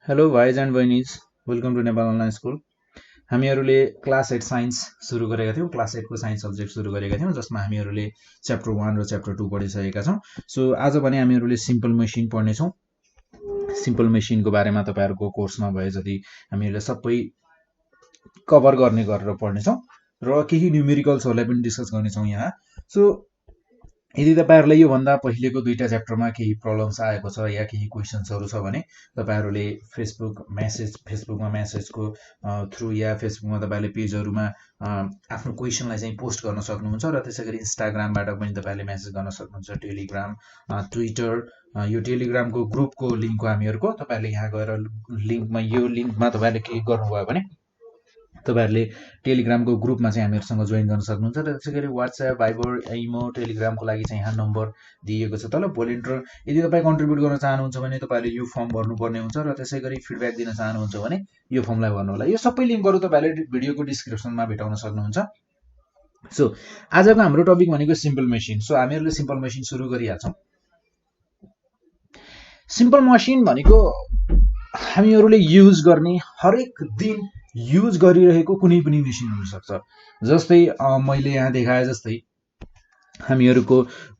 Hello भाइज and बहिनीज, welcome to Nepal online school. हामीहरूले क्लास 8 साइन्स सुरु गरेका थियौँ। क्लास 8 को साइन्स सब्जेक्ट सुरु गरेका थियौँ, जसमा हामीहरूले च्याप्टर 1 र च्याप्टर 2 पढिसकेका छौँ। सो आज भने हामीहरूले सिम्पल मेसिन पढ्नेछौँ। सिम्पल मेसिनको बारेमा तपाईँहरूको कोर्समा भए जति हामीहरूले सबै कभर गर्ने गरेर पढ्नेछौँ र केही न्युमेरिकल्सहरूलाई पनि डिस्कस गर्नेछौँ यहाँ। सो यदि तपाईँहरूलाई योभन्दा पहिलेको दुईटा च्याप्टरमा केही प्रब्लम्स आएको छ या केही क्वेसन्सहरू छ भने तपाईँहरूले फेसबुकमा मेसेजको थ्रु या फेसबुकमा तपाईँहरूले पेजहरूमा आफ्नो क्वेसनलाई चाहिँ पोस्ट गर्न सक्नुहुन्छ र त्यसै गरी इन्स्टाग्रामबाट पनि तपाईँहरूले मेसेज गर्न सक्नुहुन्छ। टेलिग्राम, ट्विटर, यो टेलिग्रामको ग्रुपको लिङ्क हो हामीहरूको। तपाईँहरूले यहाँ गएर यो लिङ्कमा तपाईँहरूले क्लिक गर्नुभयो भने तपाईँहरूले टेलिग्रामको ग्रुपमा चाहिँ हामीहरूसँग जोइन गर्न सक्नुहुन्छ र त्यसै गरी वाट्सएप, भाइबर, इमो, टेलिग्रामको लागि चाहिँ यहाँ नम्बर दिएको छ तल भोलिन्टियर। यदि तपाईँ कन्ट्रिब्युट गर्न चाहनुहुन्छ भने तपाईँहरूले यो फर्म भर्नुपर्ने हुन्छ र त्यसै गरी फिडब्याक दिन चाहनुहुन्छ भने यो फर्मलाई भर्नु होला। यो सबै लिङ्कहरू तपाईँहरूले भिडियोको डिस्क्रिप्सनमा भेटाउन सक्नुहुन्छ। सो आजको हाम्रो टपिक भनेको सिम्पल मेसिन। सो हामीहरूले सिम्पल मेसिन सुरु गरिहाल्छौँ। सिम्पल मेसिन भनेको हामीहरूले युज गर्ने हरेक दिन युज गरिरहेको कुनै पनि मेसिन हुनसक्छ। जस्तै मैले यहाँ देखाए जस्तै हामीहरूको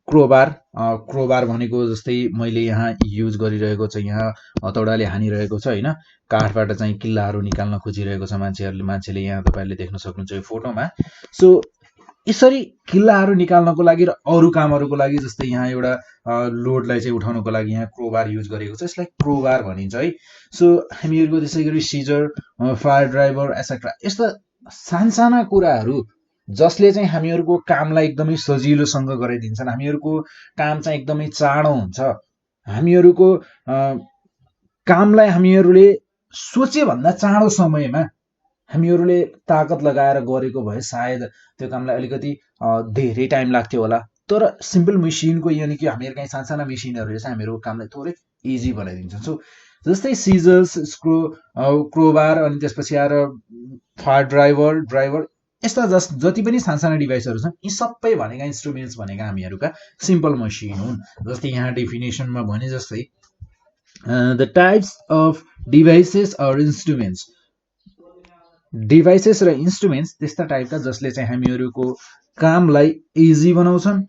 क्रोबार भनेको जस्तै मैले यहाँ युज गरिरहेको छ। यहाँ हतौडाले हानिरहेको छ होइन, काठबाट चाहिँ किल्लाहरू निकाल्न खोजिरहेको छ मान्छेले यहाँ तपाईँहरूले देख्न सक्नुहुन्छ यो फोटोमा। सो यसरी किल्लाहरू निकाल्नको लागि र अरू कामहरूको लागि, जस्तै यहाँ एउटा लोडलाई चाहिँ उठाउनको लागि यहाँ क्रोबार युज गरेको छ, यसलाई क्रोबार भनिन्छ है। सो हामीहरूको त्यसै गरी सिजर, फायर ड्राइभर एसेट्रा यस्ता सानसाना कुराहरू जसले चाहिँ हामीहरूको कामलाई एकदमै सजिलोसँग गराइदिन्छन्। हामीहरूको काम चाहिँ एकदमै चाँडो हुन्छ। हामीहरूको कामलाई हामीहरूले सोचेभन्दा चाँडो समयमा हामीहरूले ताकत लगाएर गरेको भए सायद त्यो कामलाई अलिकति धेरै टाइम लाग्थ्यो होला। तर सिम्पल मेसिनको यानि कि हामीहरू कहीँ सानसाना मेसिनहरूले चाहिँ हामीहरूको कामलाई थोरै इजी बनाइदिन्छ। सो जस्तै सिजर्स, क्रोबार, अनि त्यसपछि आएर फायर ड्राइभर यस्ता जति पनि सानसाना डिभाइसहरू छन्, यी सबै भनेका इन्स्ट्रुमेन्ट्स भनेका हामीहरूका सिम्पल मेसिन हुन्। जस्तै यहाँ डेफिनेसनमा भने जस्तै the types of devices or instruments, devices र इन्स्ट्रुमेन्ट्स त्यस्ता टाइपका जसले चाहिँ हामीहरूको कामलाई इजी बनाउँछन्।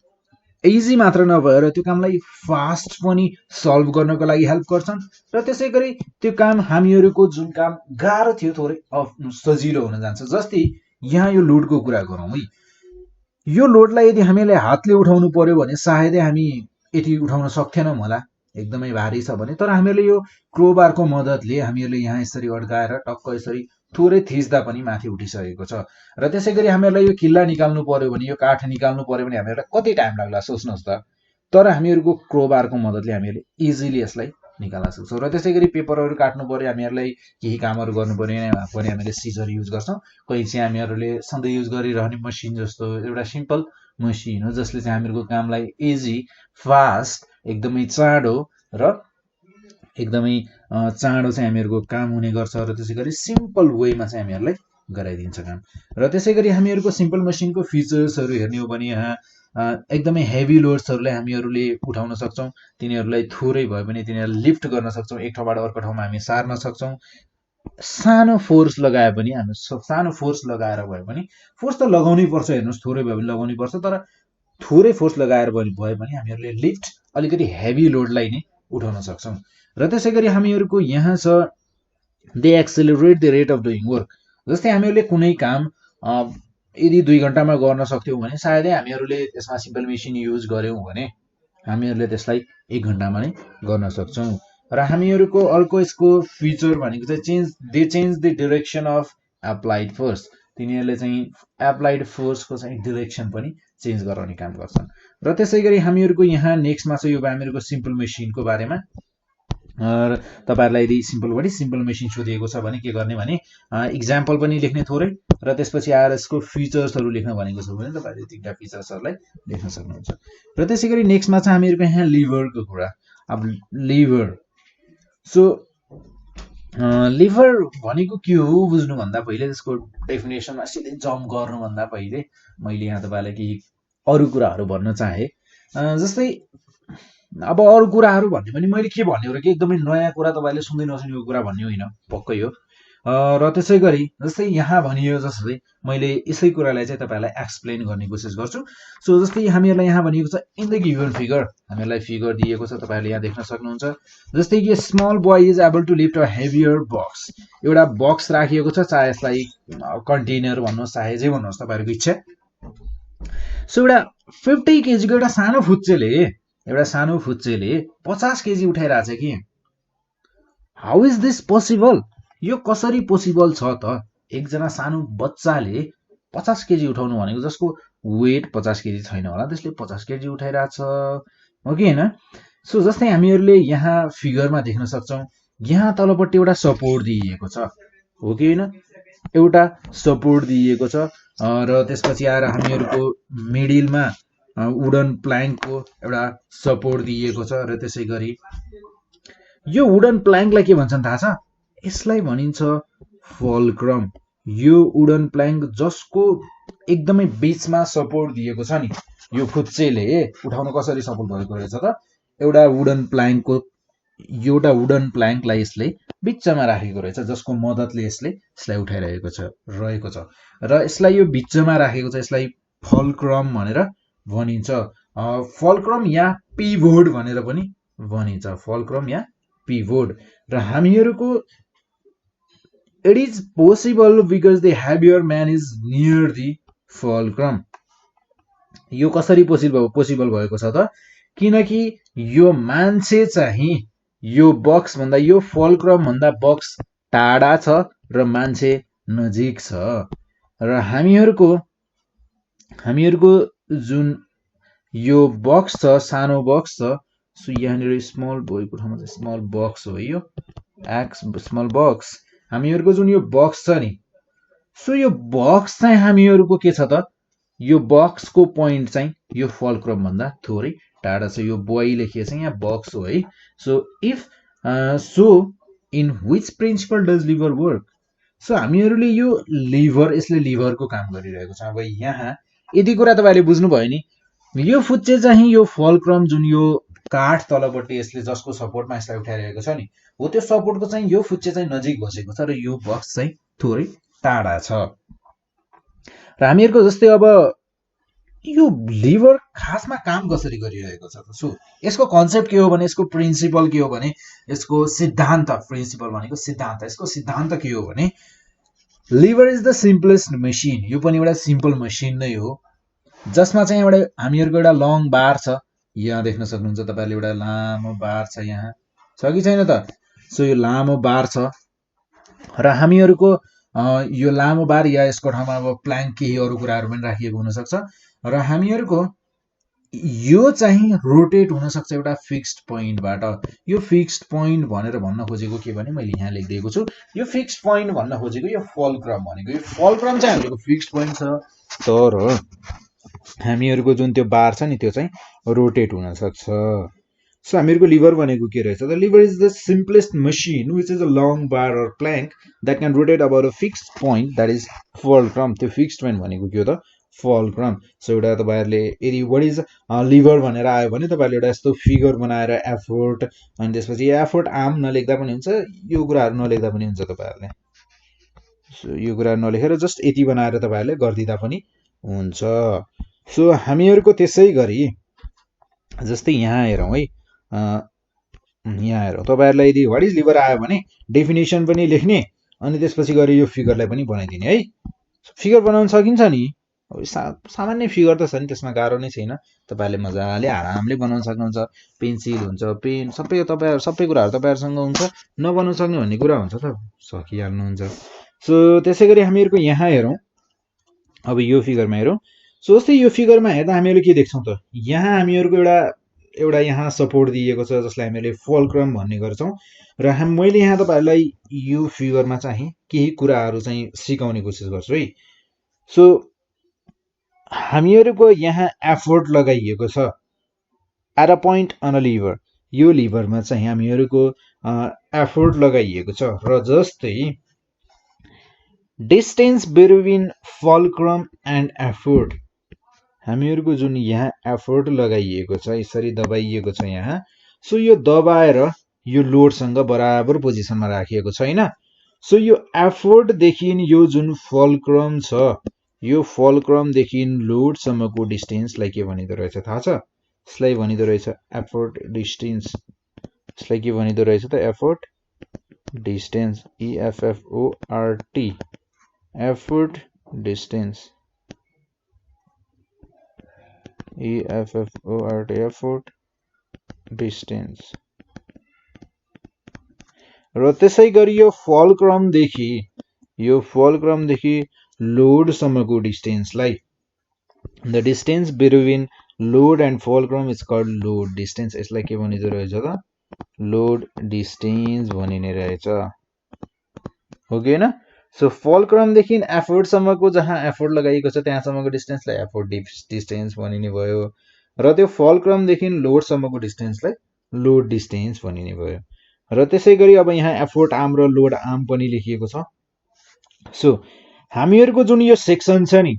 इजी मात्र नभएर त्यो कामलाई फास्ट पनि सल्भ गर्नको लागि हेल्प गर्छन् र त्यसै गरी त्यो काम हामीहरूको जुन काम गाह्रो थियो थोरै सजिलो हुन जान्छ। जस्तै यहाँ यो लोडको कुरा गरौँ है। यो लोडलाई यदि हामीले हातले उठाउनु पर्यो भने सायदै हामी यति उठाउन सक्थेनौँ होला, एकदमै भारी छ भने। तर हामीहरूले यो क्रोबारको मद्दतले हामीहरूले यहाँ यसरी अड्काएर टक्क यसरी थोरै थिच्दा पनि माथि उठिसकेको छ। र त्यसै गरी हामीहरूलाई यो किल्ला निकाल्नु पर्यो भने, यो काठ निकाल्नु पर्यो भने हामीहरूलाई कति टाइम लाग्ला सोच्नुहोस् त। तर हामीहरूको क्रोबारको मद्दतले हामीहरूले इजिली यसलाई निकाल्न सक्छौँ। र त्यसै गरी पेपरहरू काट्नु पर्यो, हामीहरूलाई केही कामहरू गर्नु पर्यो भने हामीले सिजर युज गर्छौँ। कहीँ चाहिँ हामीहरूले सधैँ युज गरिरहने मसिन जस्तो एउटा सिम्पल मसिन हो जसले चाहिँ हामीहरूको कामलाई इजी, फास्ट, एकदमै चाँडो र एकदमै चाँडो चाहिँ हामीहरूको काम हुने गर्छ र त्यसै गरी सिम्पल वेमा चाहिँ हामीहरूलाई गराइदिन्छ काम। र त्यसै गरी हामीहरूको सिम्पल मसिनको फिचर्सहरू हेर्ने हो भने यहाँ एकदमै हेभी लोड्सहरूलाई हामीहरूले उठाउन सक्छौँ। तिनीहरूलाई थोरै भए पनि तिनीहरूलाई लिफ्ट गर्न सक्छौँ, एक ठाउँबाट अर्को ठाउँमा हामी सार्न सक्छौँ। सानो फोर्स लगाए पनि सानो फोर्स लगाएर भए पनि, फोर्स त लगाउनै पर्छ, हेर्नुहोस् थोरै भए पनि लगाउनै पर्छ, तर थोरै फोर्स लगाएर भए पनि हामीहरूले लिफ्ट अलिकति हेभी लोडलाई नै उठाउन सक्छौँ। र त्यसै गरी हामीहरूको यहाँ छ they accelerate the rate of doing work. जस्तै हामीहरूले कुनै काम यदि 2 घन्टामा गर्न सक्थ्यौँ भने सायदै हामीहरूले त्यसमा सिम्पल मेसिन युज गऱ्यौँ भने हामीहरूले त्यसलाई 1 घन्टामा नै गर्न सक्छौँ। र हामीहरूको अर्को यसको फिचर भनेको चाहिँ they change the direction of applied force. तिनीहरूले चाहिँ एप्लाइड फोर्सको चाहिँ डिरेक्सन पनि चेन्ज गराउने काम गर्छन्। र त्यसै गरी हामीहरूको यहाँ नेक्स्टमा चाहिँ यो हामीहरूको सिम्पल मेसिनको बारेमा। र तपाईँहरूलाई यदि सिम्पल मेसिन सोधिएको छ भने के गर्ने भने इक्जाम्पल पनि लेख्ने थोरै, र त्यसपछि आएर यसको फिचर्सहरू लेख्न भनेको छ भने तपाईँहरूले तिनवटा फिचर्सहरूलाई लेख्न सक्नुहुन्छ। र त्यसै गरी नेक्स्टमा चाहिँ हामीहरूको यहाँ लिभरको कुरा। अब लिभर, सो लिभर भनेको के हो बुझ्नुभन्दा पहिले, त्यसको डेफिनेसनमा सिधै जम्प गर्नुभन्दा पहिले मैले यहाँ तपाईँलाई केही अरू कुराहरू भन्न चाहे। जस्तै अब अरू कुराहरू भन्ने पनि मैले के भन्ने हो र कि एकदमै नयाँ कुरा तपाईँले सुन्दै नसुनेको कुरा भन्ने होइन, पक्कै हो। र त्यसै गरी जस्तै यहाँ भनियो जस्तै मैले यसै कुरालाई चाहिँ तपाईँहरूलाई एक्सप्लेन गर्ने कोसिस गर्छु। सो जस्तै हामीहरूलाई यहाँ भनिएको छ इन द गिभन फिगर, हामीहरूलाई फिगर दिएको छ, तपाईँहरूले यहाँ देख्न सक्नुहुन्छ। जस्तै कि small boy is able to lift a heavier box, एउटा बक्स राखिएको छ, चाहे यसलाई कन्टेनर भन्नुहोस् चाहे जे भन्नुहोस् तपाईँहरूको इच्छा। सो एउटा 50 केजीको एउटा सानो फुच्चेले 50 केजी उठाइरहेछ कि। हाउ इज दिस पोसिबल, यो कसरी पोसिबल छ त? एकजना सानो बच्चाले 50 केजी उठाउनु भनेको, जसको वेट 50 केजी छैन होला, त्यसले 50 केजी उठाइरहेछ, हो कि होइन? सो जस्तै हामीहरूले यहाँ फिगरमा देख्न सक्छौँ, यहाँ तलपट्टि एउटा सपोर्ट दिइएको छ, हो कि होइन? एउटा सपोर्ट दिइएको छ र त्यसपछि आएर हामीहरूको मिडिलमा वुडन प्ल्याङ्कको एउटा सपोर्ट दिइएको छ। र त्यसै गरी यो वुडन प्ल्याङ्कलाई के भन्छन् थाहा छ? यसलाई भनिन्छ फल्क्रम। यो वुडन प्ल्याङ्क जसको एकदमै बीचमा सपोर्ट दिएको छ नि, यो फुच्चेले उठाउन कसरी सपोर्ट भएको रहेछ त? एउटा वुडन प्ल्याङ्कलाई यसले बिचमा राखेको रहेछ, जसको मद्दतले यसलाई उठाइरहेको छ र यसलाई यो बिचमा राखेको छ, यसलाई फल्क्रम भनेर भनिन्छ। फल्क्रम या पिभोट भनेर पनि भनिन्छ, फल्क्रम या पिभोट। र हामीहरूको it is possible because the heavier man is near the fulcrum. यो कसरी पोसिबल भएको छ त? किनकि यो मान्छे चाहिँ यो बक्स भन्दा, यो फल्क्रम भन्दा बक्स टाढा छ र मान्छे नजिक छ। र हामीहरूको जुन यो बक्स छ, सानो बक्स छ, सो यहाँनिर स्मल बोयको ठाउँमा चाहिँ स्मल बक्स हो, यो स्मल बक्स। हामीहरूको जुन यो बक्स छ नि, सो यो बक्स चाहिँ हामीहरूको के छ त? यो बक्सको पोइन्ट चाहिँ यो फल्क्रम भन्दा थोरै टाढा छ। यो बोय लेखिएको छ यहाँ, बक्स हो है। So if so in which principle does lever work? So हामीहरूले यो लिभर, यसले लिभरको काम गरिरहेको छ। अब यहाँ यति कुरा तपाईँले बुझ्नुभयो नि, यो फुच्चे चाहिँ यो फल्क्रम जुन यो काठ तलपट्टि यसले जसको सपोर्टमा यसलाई उठाइरहेको छ नि, हो त्यो सपोर्टको चाहिँ यो फुच्चे चाहिँ नजिक बसेको छ र यो बक्स चाहिँ थोरै टाढा छ। र हामीहरूको जस्तै अब यो लिभर खासमा काम कसरी गरिरहेको छ त? सो यसको कन्सेप्ट के हो भने, यसको प्रिन्सिपल के हो भने, यसको सिद्धान्त, प्रिन्सिपल भनेको सिद्धान्त, यसको सिद्धान्त के हो भने, lever is the simplest machine. यो पनि एउटा सिम्पल मसिन नै हो, जसमा चाहिँ हामीहरूको एउटा लङ बार छ, यहाँ देख्न सक्नुहुन्छ तपाईँले, एउटा लामो बार छ, यहाँ छ कि छैन त? सो यो लामो बार छ र हामीहरूको यो लामो बार या यसको ठाउँमा अब प्ल्याङ्क केही अरू कुराहरू पनि राखिएको हुनसक्छ र हामीहरूको यो चाहिँ रोटेट हुनसक्छ एउटा फिक्स्ड पोइन्टबाट। यो फिक्स्ड पोइन्ट भनेर भन्न खोजेको के भने, मैले यहाँ लेखिदिएको छु, यो फिक्स्ड पोइन्ट भन्न खोजेको यो फल्क्रम भनेको, यो फल्क्रम चाहिँ हामीहरूको फिक्स्ड पोइन्ट छ, तर हामीहरूको जुन त्यो बार छ नि त्यो चाहिँ रोटेट हुनसक्छ। सो हामीहरूको लिभर भनेको के रहेछ त? Lever is the simplest machine which is a long bar or plank that can rotate about a fixed point that is fulcrum. त्यो फिक्स्ड पोइन्ट भनेको के हो त? फल्क्रम। सो एउटा तपाईँहरूले यदि वाट इज लिभर भनेर आयो भने तपाईँहरूले एउटा यस्तो फिगर बनाएर एफोर्ट, अनि त्यसपछि एफोर्ट आर्म नलेख्दा पनि हुन्छ, यो कुराहरू नलेख्दा पनि हुन्छ तपाईँहरूले। सो यो कुराहरू नलेखेर जस्ट यति बनाएर तपाईँहरूले गरिदिँदा पनि हुन्छ। सो हामीहरूको त्यसै गरी जस्तै यहाँ हेरौँ है, यहाँ हेरौँ, तपाईँहरूलाई यदि वाट इज लिभर आयो भने डेफिनेसन पनि लेख्ने, अनि त्यसपछि गएर यो फिगरलाई पनि बनाइदिने है। फिगर बनाउन सकिन्छ नि, सामान्य फिगर त छ नि, त्यसमा गाह्रो नै छैन, तपाईँहरूले मजाले आरामले बनाउन सक्नुहुन्छ। पेन्सिल हुन्छ, पेन, सबै कुराहरू तपाईँहरूसँग हुन्छ, नबनाउन सक्ने भन्ने कुरा हुन्छ त सकिहाल्नुहुन्छ। सो त्यसै गरी हामीहरूको यहाँ हेरौँ, अब यो फिगरमा हेरौँ। सो जस्तै यो फिगरमा हेर्दा हामीहरूले के देख्छौँ त? यहाँ हामीहरूको एउटा यहाँ सपोर्ट दिएको छ, जसलाई हामीले फल्क्रम भन्ने गर्छौँ। र मैले यहाँ तपाईँहरूलाई यो फिगरमा चाहिँ केही कुराहरू चाहिँ सिकाउने कोसिस गर्छु है। सो हामीहरूको यहाँ एफोर्ट लगाइएको छ at a point on a lever, यो लिभरमा चाहिँ हामीहरूको एफोर्ट लगाइएको छ। र जस्तै distance between fulcrum and effort, हामीहरूको जुन यहाँ एफोर्ट लगाइएको छ, यसरी दबाइएको छ यहाँ, सो यो दबाएर यो लोडसँग बराबर पोजिसनमा राखिएको छैन। सो यो एफोर्टदेखि यो जुन फलक्रम छ, यो फलक्रमदेखि लोडसम्मको डिस्टेन्सलाई के भनिदो रहेछ थाहा छ? यसलाई भनिदो रहेछ एफोर्ट डिस्टेन्स। यसलाई के भनिदो रहेछ त? Effort distance, EFFORT, effort distance, EFFORT, effort distance. र त्यसै गरी यो फलक्रमदेखि लोडसम्मको डिस्टेन्सलाई, the distance between load and fulcrum is called load distance. यसलाई के भनिदो रहेछ त? लोड डिस्टेन्स भनिने रहेछ, हो कि हैन? सो फलक्रमदेखि एफोर्टसम्मको जहाँ एफोर्ट लगाइएको छ त्यहाँसम्मको डिस्टेन्सलाई एफोर्ट डिस्टेन्स भनिने भयो, र त्यो फलक्रमदेखि लोडसम्मको डिस्टेन्सलाई लोड डिस्टेन्स भनिने भयो। र त्यसै गरी अब यहाँ एफोर्ट आर्म र लोड आर्म पनि लेखिएको छ। सो हामीहरूको जुन यो सेक्सन छ नि,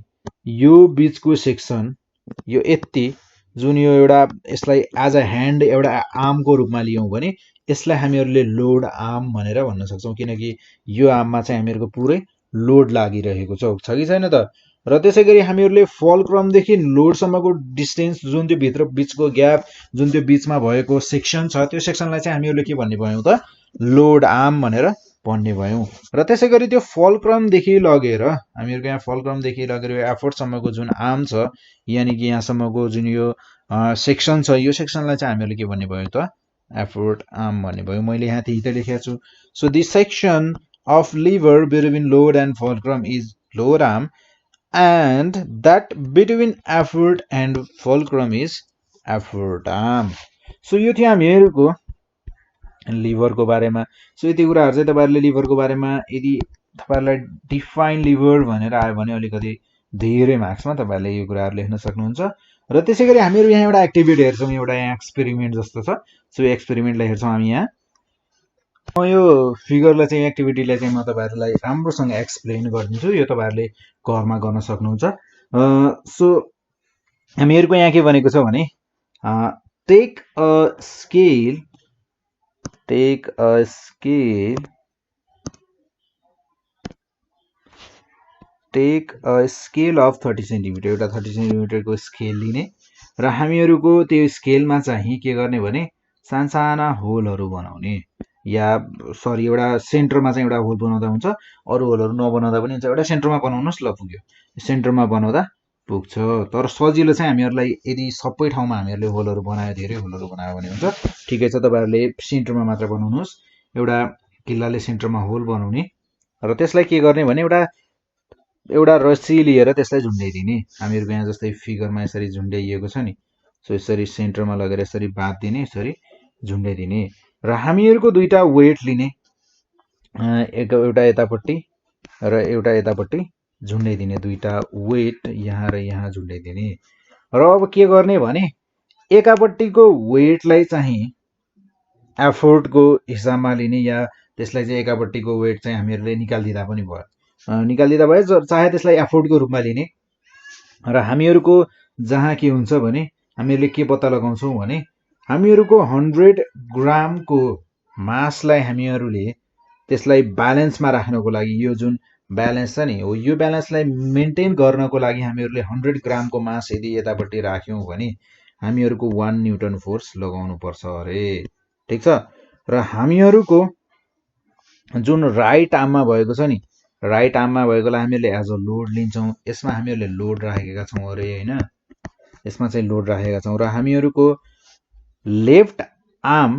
यो बीचको सेक्सन, यो यति जुन यो एउटा, यसलाई एज अ ह्यान्ड एउटा आर्मको रूपमा लियौँ भने यसलाई हामीहरूले लोड आर्म भनेर भन्न सक्छौँ, किनकि यो आर्ममा चाहिँ हामीहरूको पुरै लोड लागिरहेको छ कि छैन त? र त्यसै गरी हामीहरूले फलक्रमदेखि लोडसम्मको डिस्टेन्स जुन त्यो भित्र बीचको ग्याप, जुन त्यो बीचमा भएको सेक्सन छ, त्यो सेक्सनलाई चाहिँ हामीहरूले के भन्ने भयौँ त? लोड आर्म भनेर भन्ने भयौँ। र त्यसै गरी त्यो फलक्रमदेखि लगेर हामीहरूको यहाँ फलक्रमदेखि लगेर यो एफोर्टसम्मको जुन आर्म छ, यानि कि यहाँसम्मको जुन यो सेक्सन छ, यो सेक्सनलाई चाहिँ हामीहरूले के भन्ने भयो त? एफोर्ट आर्म भन्ने भयो। मैले यहाँ त्यही त लेखेको छु। So this section of lever between load and fulcrum is load arm, and that between effort and fulcrum is effort arm. So यो थियो हामीहरूको लिभरको बारेमा। सो यति कुराहरू चाहिँ तपाईहरुले लिभरको बारेमा, यदि तपाईहरुलाई डिफाइन लिभर भनेर आयो भने अलिकति धेरै मार्क्समा तपाईहरुले यो कुराहरू लेख्न सक्नुहुन्छ। र त्यसै गरी हामीहरू यहाँ एउटा एक्टिभिटी हेर्छौँ, एउटा यहाँ एक्सपेरिमेन्ट जस्तो छ। सो यो एक्सपेरिमेन्टलाई हेर्छौँ हामी यहाँ। यो फिगरलाई चाहिँ, एक्टिभिटीलाई चाहिँ म तपाईहरुलाई राम्रोसँग एक्सप्लेन गरिदिन्छु, यो तपाईहरुले घरमा गर्न सक्नुहुन्छ। सो हामीहरूको यहाँ के भनेको छ भने take a scale of 30 centimetre, एउटा 30 सेन्टिमिटरको स्केल लिने र हामीहरूको त्यो स्केलमा चाहिँ के गर्ने भने सानसाना होलहरू बनाउने, या सरी एउटा सेन्टरमा चाहिँ एउटा होल बनाउँदा हुन्छ, अरू होलहरू नबनाउँदा पनि हुन्छ। एउटा सेन्टरमा बनाउनुहोस्, ल पुग्यो, सेन्टरमा बनाउँदा पुग्छ। तर सजिलो चाहिँ हामीहरूलाई यदि सबै ठाउँमा हामीहरूले होलहरू बनायो, धेरै होलहरू बनायो भने हुन्छ। ठिकै छ, तपाईँहरूले सेन्टरमा मात्र बनाउनुहोस्। एउटा किल्लाले सेन्टरमा होल बनाउने र त्यसलाई के गर्ने भने एउटा रस्सी लिएर त्यसलाई झुन्ड्याइदिने। हामीहरूको यहाँ जस्तै फिगरमा यसरी झुन्ड्याइएको छ नि, सो यसरी सेन्टरमा लगेर यसरी बाँधिदिने, यसरी झुन्ड्याइदिने। र हामीहरूको दुईटा वेट लिने, एउटा यतापट्टि र एउटा यतापट्टि झुन्ड्याइदिने, दुईटा वेट यहाँ र यहाँ झुन्ड्याइदिने। र अब के गर्ने भने एकापट्टिको वेटलाई चाहिँ एफोर्टको हिसाबमा लिने, या त्यसलाई चाहिँ एकापट्टिको वेट चाहिँ हामीहरूले निकालिदिँदा पनि भयो, चाहे त्यसलाई एफोर्टको रूपमा लिने। र हामीहरूको जहाँ के हुन्छ भने हामीहरूले के पत्ता लगाउँछौँ भने हामीहरूको 100 ग्रामको मासलाई हामीहरूले त्यसलाई ब्यालेन्समा राख्नको लागि, यो जुन ब्यालेन्स छ नि हो, यो ब्यालेन्सलाई मेन्टेन गर्नको लागि हामीहरूले 100 ग्रामको मास यदि यतापट्टि राख्यौँ भने हामीहरूको 1 न्युटन फोर्स लगाउनु पर्छ अरे। ठिक छ। र हामीहरूको जुन राइट आर्ममा भएको छ नि, राइट आर्ममा भएकोलाई हामीहरूले एज अ लोड लिन्छौँ। यसमा हामीहरूले लोड राखेका छौँ अरे, होइन, यसमा चाहिँ लोड राखेका छौँ। र हामीहरूको लेफ्ट आर्म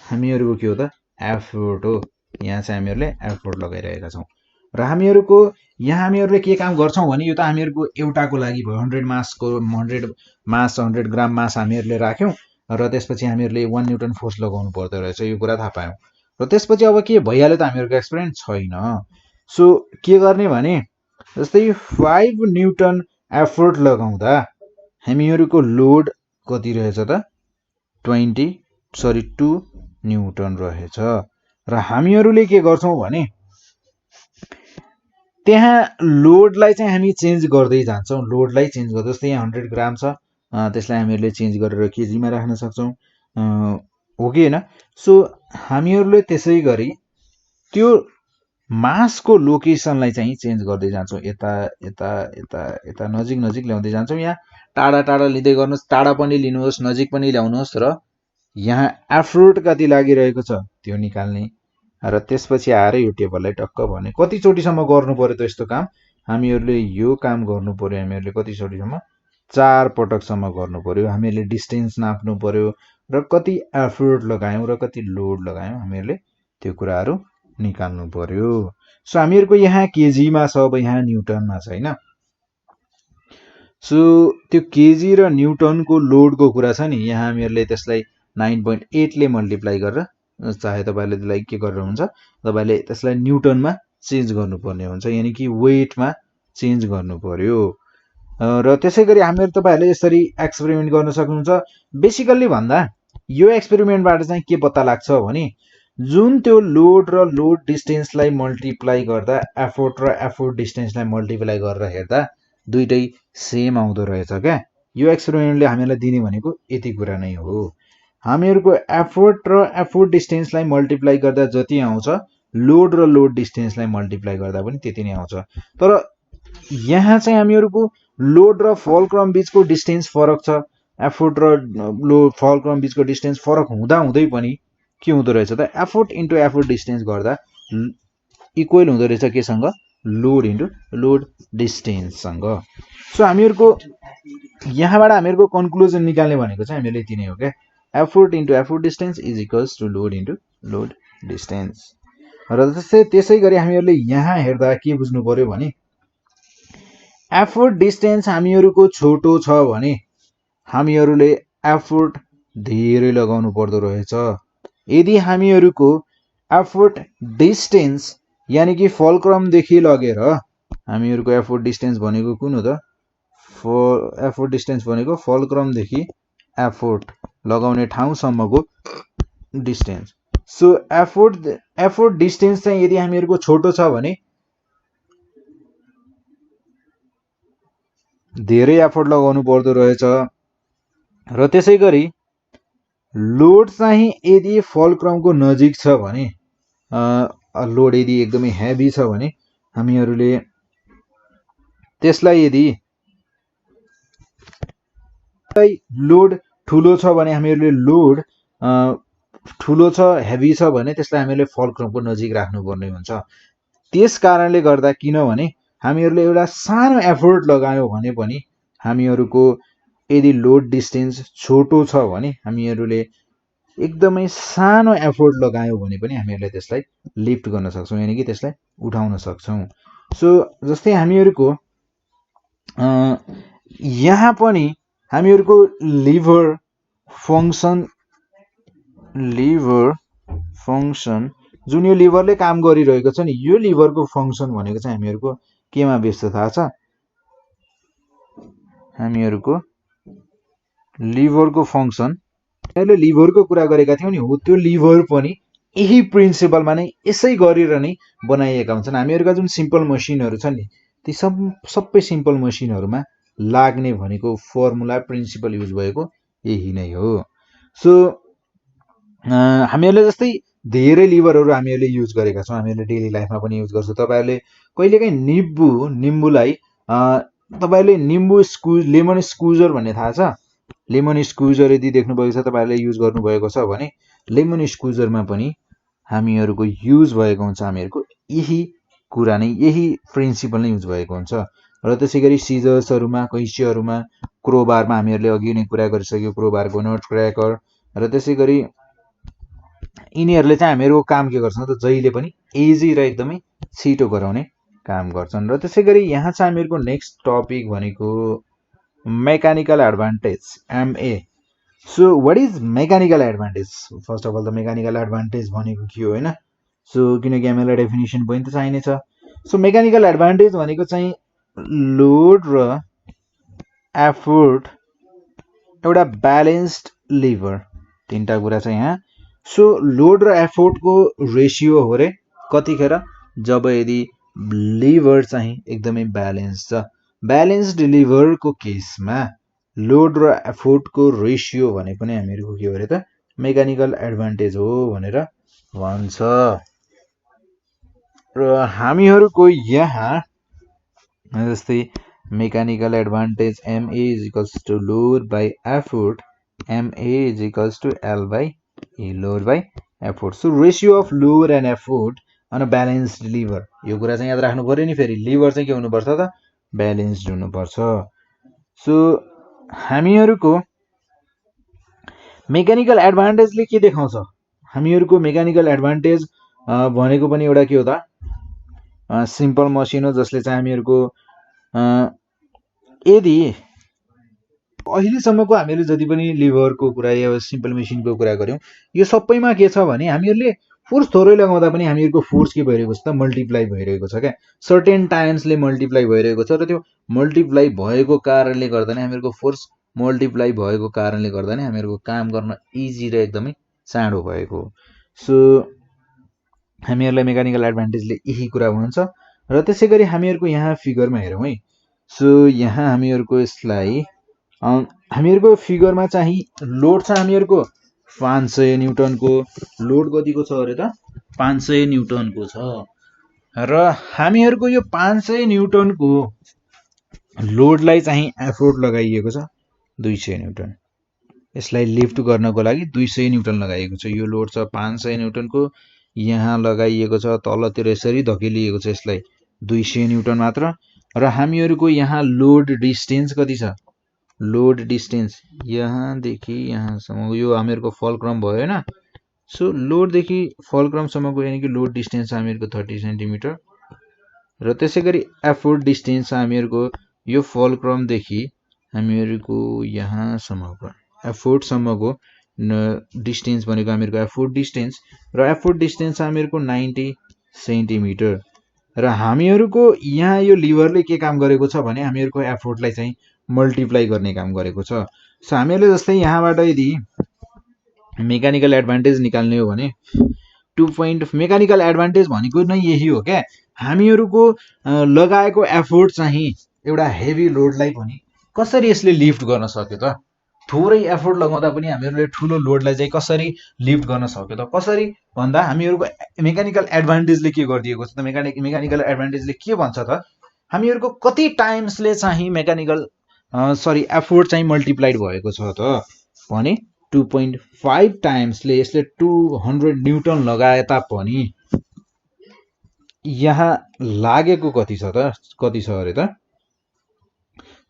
हामीहरूको के हो त? एफोर्ट हो। यहाँ चाहिँ हामीहरूले एफोर्ट लगाइरहेका छौँ। र हामीहरूको यहाँ हामीहरूले के काम गर्छौँ भने यो त हामीहरूको एउटाको लागि भयो, 100 ग्राम मास हामीहरूले राख्यौँ र त्यसपछि हामीहरूले 1 न्युटन फोर्स लगाउनु पर्दो रहेछ, यो कुरा थाहा पायौँ। र त्यसपछि अब के भइहाल्यो त? हामीहरूको एक्सपेरिमेन्ट छैन। सो के गर्ने भने जस्तै 5 न्युटन एफोर्ट लगाउँदा हामीहरूको लोड कति रहेछ त? 2 न्युटन रहेछ। र हामीहरूले के गर्छौँ भने त्यहाँ लोडलाई चाहिँ हामी चेन्ज गर्दै जान्छौँ, लोडलाई चेन्ज गर्दै। जस्तै यहाँ 100 ग्राम छ, त्यसलाई हामीहरूले चेन्ज गरेर केजीमा राख्न सक्छौँ। हो कि हैन। सो हामीहरूले त्यसै गरी त्यो मासको लोकेसनलाई चाहिँ चेन्ज गर्दै जान्छौँ, यता यता यता यता नजिक नजिक ल्याउँदै जान्छौँ। यहाँ टाढा टाढा लिँदै गर्नुहोस्, टाढा पनि लिनुहोस्, नजिक पनि ल्याउनुहोस् र यहाँ एफोर्ट कति लागिरहेको छ त्यो निकाल्ने र त्यसपछि आएर यो टेबललाई टक्क भर्ने। कतिचोटिसम्म गर्नु पर्यो त यस्तो काम? हामीहरूले यो काम गर्नु पर्यो, हामीहरूले कतिचोटिसम्म 4 पटकसम्म गर्नु पर्यो। हामीहरूले डिस्टेन्स नाप्नु पर्यो र कति एफोर्ट लगायौँ र कति लोड लगायौँ, हामीहरूले त्यो कुराहरू निकाल्नु पर्यो। सो हामीहरूको यहाँ केजीमा छ, अब यहाँ न्युटनमा छ हैन। सो त्यो केजी र न्युटनको लोडको कुरा छ नि, यहाँ हामीहरूले त्यसलाई 9.8 ले मल्टिप्लाई गरेर, चाहे तपाईँले त्यसलाई के गरेर हुन्छ, तपाईँले त्यसलाई न्युटनमा चेन्ज गर्नुपर्ने हुन्छ, यानि कि वेटमा चेन्ज गर्नु पर्यो। र त्यसै गरी हामीहरू तपाईँहरूले यसरी एक्सपेरिमेन्ट गर्न सक्नुहुन्छ। बेसिकल्ली भन्दा यो एक्सपेरिमेन्टबाट चाहिँ के पत्ता लाग्छ भने जुन त्यो लोड र लोड डिस्टेन्सलाई मल्टिप्लाई गर्दा एफोर्ट र एफोर्ट डिस्टेन्सलाई मल्टिप्लाई गरेर हेर्दा दुईटै सेम आउँदो रहेछ क्या। यो एक्सपेरिमेन्टले हामीलाई दिने भनेको यति कुरा नै हो। हामीहरूको एफोर्ट र एफोर्ट डिस्टेन्सलाई मल्टिप्लाई गर्दा जति आउँछ, लोड र लोड डिस्टेन्सलाई मल्टिप्लाई गर्दा पनि त्यति नै आउँछ। तर यहाँ चाहिँ हामीहरूको लोड र फलक्रम बीचको डिस्टेन्स फरक छ। एफोर्ट र लोड फलक्रम बीचको डिस्टेन्स फरक हुँदा हुँदै पनि के हुँदो रहेछ त, एफोर्ट इन्टु एफोर्ट डिस्टेन्स गर्दा इक्वल हुँदो रहेछ केसँग, लोड इन्टु लोड डिस्टेन्ससँग। सो हामीहरूको यहाँबाट हामीहरूको कन्क्लुजन निकाल्ने भनेको चाहिँ हामीहरूले यति नै हो क्या, effort into effort distance is equals to load into load distance. र त्यसै गरी हामीहरूले यहाँ हेर्दा के बुझ्नु पर्यो भने एफोर्ट डिस्टेन्स हामीहरूको छोटो छ भने हामीहरूले एफोर्ट धेरै लगाउनु पर्दो रहेछ। यदि हामीहरूको एफोर्ट डिस्टेन्स यानि कि फलक्रमदेखि लगेर हामीहरूको एफोर्ट डिस्टेन्स भनेको कुन हो त, एफोर्ट डिस्टेन्स भनेको फलक्रमदेखि एफोर्ट लगाउने ठाउँसम्मको डिस्टेन्स। सो एफोर्ट डिस्टेन्स चाहिँ यदि हामीहरूको छोटो छ भने धेरै एफोर्ट लगाउनु पर्दो रहेछ। र त्यसै गरी लोड चाहिँ यदि फलक्रमको नजिक छ भने, लोड यदि एकदमै हेभी छ भने हामीहरूले त्यसलाई, यदि लोड ठुलो छ भने हामीहरूले लोड ठुलो छ, हेभी छ भने त्यसलाई हामीहरूले फलक्रमको नजिक राख्नुपर्ने हुन्छ। त्यस कारणले गर्दा, किनभने हामीहरूले एउटा सानो एफोर्ट लगायौँ भने पनि हामीहरूको यदि लोड डिस्टेन्स छोटो छ भने हामीहरूले एकदमै सानो एफोर्ट लगायौँ भने पनि हामीहरूले त्यसलाई लिफ्ट गर्न सक्छौँ, यानि कि त्यसलाई उठाउन सक्छौँ। सो जस्तै हामीहरूको यहाँ पनि हामीहरूको लिभर फङ्सन जुन यो लिभरले काम गरिरहेको छ नि, यो लिभरको फङ्सन भनेको चाहिँ हामीहरूको केमा बेस्छ थाहा छ? हामीहरूको लिभरको फङ्सन, अहिले लिभरको कुरा गरेका थियौँ नि, हो त्यो लिभर पनि यही प्रिन्सिपलमा नै यसै गरेर नै बनाइएका हुन्छन्। हामीहरूका जुन सिम्पल मसिनहरू छन् नि, ती सबै सिम्पल मसिनहरूमा लाग्ने भनेको फर्मुला प्रिन्सिपल युज भएको यही नै हो। सो हामीहरूले जस्तै धेरै लिभरहरू हामीहरूले युज गरेका छौँ, हामीहरूले डेली लाइफमा पनि युज गर्छौँ। तपाईँहरूले कहिलेकाहीँ निम्बुलाई तपाईँहरूले लेमन स्क्विजर भन्ने थाहा छ? लेमन स्क्विजर यदि देख्नुभएको छ, तपाईँहरूले युज गर्नुभएको छ भने लेमन स्क्विजरमा पनि हामीहरूको युज भएको हुन्छ, हामीहरूको यही कुरा नै, यही प्रिन्सिपल नै युज भएको हुन्छ। र त्यसै गरी सिजर्सहरूमा, कैँचीहरूमा, क्रोबारमा हामीहरूले अघि नै कुरा गरिसक्यो, क्रोबारको नट क्र्याकर। र त्यसै गरी यिनीहरूले चाहिँ हामीहरूको काम के गर्छन् त, जहिले पनि इजी र एकदमै छिटो गराउने काम गर्छन्। र त्यसै गरी यहाँ चाहिँ हामीहरूको नेक्स्ट टपिक भनेको mechanical advantage, MA. So what is mechanical advantage? First of all त मेकानिकल एडभान्टेज भनेको के हो होइन? सो किनकि हामीलाई डेफिनेसन पनि त चाहिनेछ। सो मेकानिकल एडभान्टेज भनेको चाहिँ लोड र एफोर्ट एउटा ब्यालेन्स्ड लिभर, तीनटा कुरा छ यहाँ। सो लोड र एफोर्टको रेसियो हो रे कतिखेर, जब यदि लिभर चाहिँ एकदमै ब्यालेन्स छ। ब्यालेन्स्ड लिभरको केसमा लोड र एफोर्टको रेसियो भनेको नै हामीहरूको के हो रे त, मेकानिकल एडभान्टेज हो भनेर भन्छ। र हामीहरूको यहाँ जस्तै mechanical advantage MA is equals to load by effort, MA is equals to L by E, load by effort. So ratio of load and effort on a balanced lever, यो कुरा चाहिँ याद राख्नु पर्यो नि। फेरि लिभर चाहिँ के हुनुपर्छ त, ब्यालेन्स्ड हुनुपर्छ। सो हामीहरूको मेकानिकल एडभान्टेजले के देखाउँछ, हामीहरूको मेकानिकल एडभान्टेज भनेको पनि एउटा के हो त, सिम्पल मसिन हो जसले चाहिँ हामीहरूको यदि अहिलेसम्मको हामीले जति पनि लिभरको कुरा या सिम्पल मेसिनको कुरा गऱ्यौँ, यो सबैमा के छ भने हामीहरूले फोर्स थोरै लगाउँदा पनि हामीहरूको फोर्स के भइरहेको छ त, मल्टिप्लाई भइरहेको छ क्या। सर्टेन टाइम्सले मल्टिप्लाई भइरहेको छ र त्यो मल्टिप्लाई भएको कारणले गर्दा नै हामीहरूको फोर्स मल्टिप्लाई भएको कारणले गर्दा नै हामीहरूको काम गर्न इजी र एकदमै चाँडो भएको हो। सो हामीहरूलाई मेकानिकल एडभान्टेजले यही कुरा भन्छ। र त्यसै गरी हामीहरूको यहाँ फिगरमा हेरौँ है। सो यहाँ हामीहरूको यसलाई हामीहरूको फिगरमा चाहिँ लोड छ हामीहरूको 500 न्युटनको। लोड कतिको छ अरे त, 500 न्युटनको छ। र हामीहरूको यो 500 न्युटनको लोडलाई चाहिँ एफोर्ट लगाइएको छ 200 न्युटन। यसलाई लिफ्ट गर्नको लागि 200 न्युटन लगाइएको छ। यो लोड छ 500 न्युटनको, यहाँ लगाइएको छ तलतिर यसरी धकेलिएको छ यसलाई 200 न्युटन मात्र। र हामीहरूको यहाँ लोड डिस्टेन्स कति छ, लोड डिस्टेन्स यहाँदेखि यहाँसम्म, यो हामीहरूको फलक्रम भयो होइन। सो लोडदेखि फलक्रमसम्मको यानि कि लोड डिस्टेन्स हामीहरूको 30 सेन्टिमिटर। र त्यसै गरी एफोर्ट डिस्टेन्स हामीहरूको यो फलक्रमदेखि हामीहरूको यहाँसम्मको एफोर्टसम्मको डिस्टेन्स भनेको हामीहरूको एफोर्ट डिस्टेन्स। र एफोर्ट डिस्टेन्स हामीहरूको 90 सेन्टिमिटर। र हामीहरूको यहाँ यो लिभरले के काम गरेको छ भने हामीहरूको एफोर्टलाई चाहिँ मल्टिप्लाई गर्ने काम गरेको छ। सो हामीहरूले जस्तै यहाँबाट यदि मेकानिकल एडभान्टेज निकाल्ने हो भने मेकानिकल एडभान्टेज भनेको नै यही हो क्या। हामीहरूको लगाएको एफोर्ट चाहिँ एउटा हेभी लोडलाई पनि कसरी यसले लिफ्ट गर्न सक्यो त, थोरै एफोर्ट लगाउँदा पनि हामीहरूले ठुलो लोडलाई चाहिँ कसरी लिफ्ट गर्न सक्यो त, कसरी भन्दा हामीहरूको मेकानिकल एडभान्टेजले के गरिदिएको छ त, मेकानिकल एडभान्टेजले के भन्छ त, हामीहरूको कति टाइम्सले चाहिँ एफोर्ट चाहिँ मल्टिप्लाइड भएको छ त भने 2.5 टाइम्सले यसले 200 न्युटन लगाए तापनि यहाँ लागेको कति छ त, कति छ अरे त,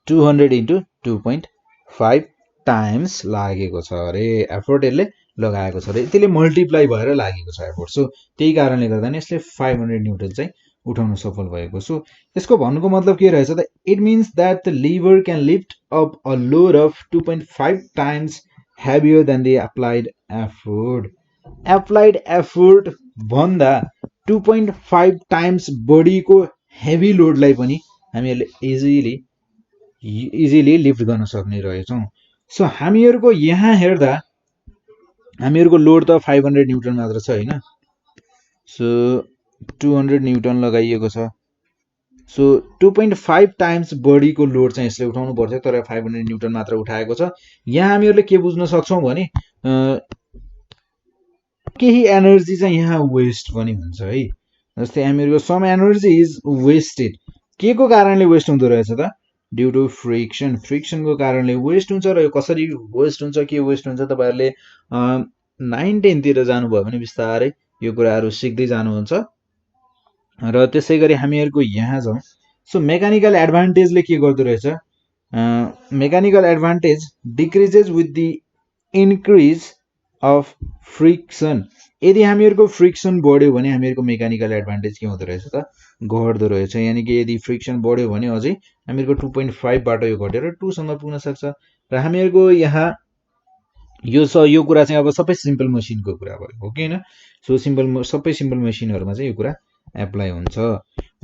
200 इन्टु 2.5 टाइम्स लागेको छ अरे एफोर्ट यसले लगाएको छ अरे, त्यसले मल्टिप्लाई भएर लागेको छ एफोर्ट। सो त्यही कारणले गर्दा नि यसले 500 न्युटन चाहिँ उठाउन सफल भएको। सो यसको भन्नुको मतलब के रहेछ त, it means that the lever can lift up a load of 2.5 times heavier than the applied effort. Applied effort भन्दा 2.5 टाइम्स बढीको हेभी लोडलाई पनि हामीहरूले इजिली लिफ्ट गर्न सक्ने रहेछौँ। सो हामीहरूको यहाँ हेर्दा हामीहरूको लोड त 500 न्युटन मात्र छ होइन। सो 200 न्युटन लगाइएको छ। सो 2.5 टाइम्स बढीको लोड चाहिँ यसले उठाउनु पर्छ, तर 500 न्युटन मात्र उठाएको छ। यहाँ हामीहरूले के बुझ्न सक्छौँ भने केही एनर्जी चाहिँ यहाँ वेस्ट पनि हुन्छ है। जस्तै हामीहरूको सम एनर्जी इज वेस्टेड। के को कारणले वेस्ट हुँदो रहेछ त, ड्यू टु फ्रिक्सन। फ्रिक्सनको कारणले वेस्ट हुन्छ। र यो कसरी वेस्ट हुन्छ, के वेस्ट हुन्छ, तपाईँहरूले 9-10 जानुभयो भने बिस्तारै यो कुराहरू सिक्दै जानुहुन्छ। र त्यसै गरी हामीहरूको यहाँ जाउँ। सो मेकानिकल एडभान्टेजले के गर्दो रहेछ, mechanical advantage decreases with the increase of friction. यदि हामीहरूको फ्रिक्सन बढ्यो भने हामीहरूको मेकानिकल एडभान्टेज के हुँदो रहेछ त, घट्दो रहेछ। यानि कि यदि फ्रिक्सन बढ्यो भने अझै हामीहरूको 2.5 बाट यो घटेर 2 सम्म पुग्न सक्छ। र हामीहरूको यहाँ यो कुरा चाहिँ अब सबै सिम्पल मसिनको कुरा भयो हो कि होइन। सो सबै सिम्पल मसिनहरूमा चाहिँ यो कुरा एप्लाई हुन्छ।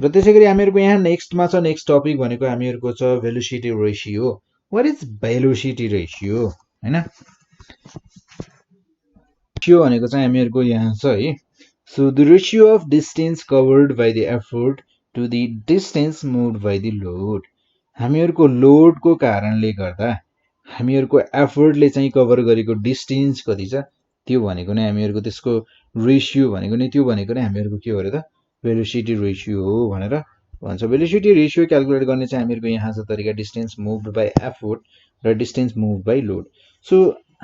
र त्यसै गरी हामीहरूको यहाँ नेक्स्टमा छ, नेक्स्ट टपिक भनेको हामीहरूको छ velocity ratio. What is velocity ratio होइन। रेसियो भनेको चाहिँ हामीहरूको यहाँ छ है। So the ratio of distance covered by the effort to the distance moved by the load. हामीहरूको लोडको कारणले गर्दा हामीहरूको एफोर्टले चाहिँ कभर गरेको डिस्टेन्स कति छ, त्यो भनेको नै हामीहरूको त्यसको रेसियो भनेको नै त्यो भनेको नै हामीहरूको के हो अरे त भेलोसिटी रेसियो हो भनेर भन्छ। भेलोसिटी रेसियो क्याल्कुलेट गर्ने चाहिँ हामीहरूको यहाँ छ तरिका डिस्टेन्स मुभ्ड बाई एफोर्ट र distance moved by load. So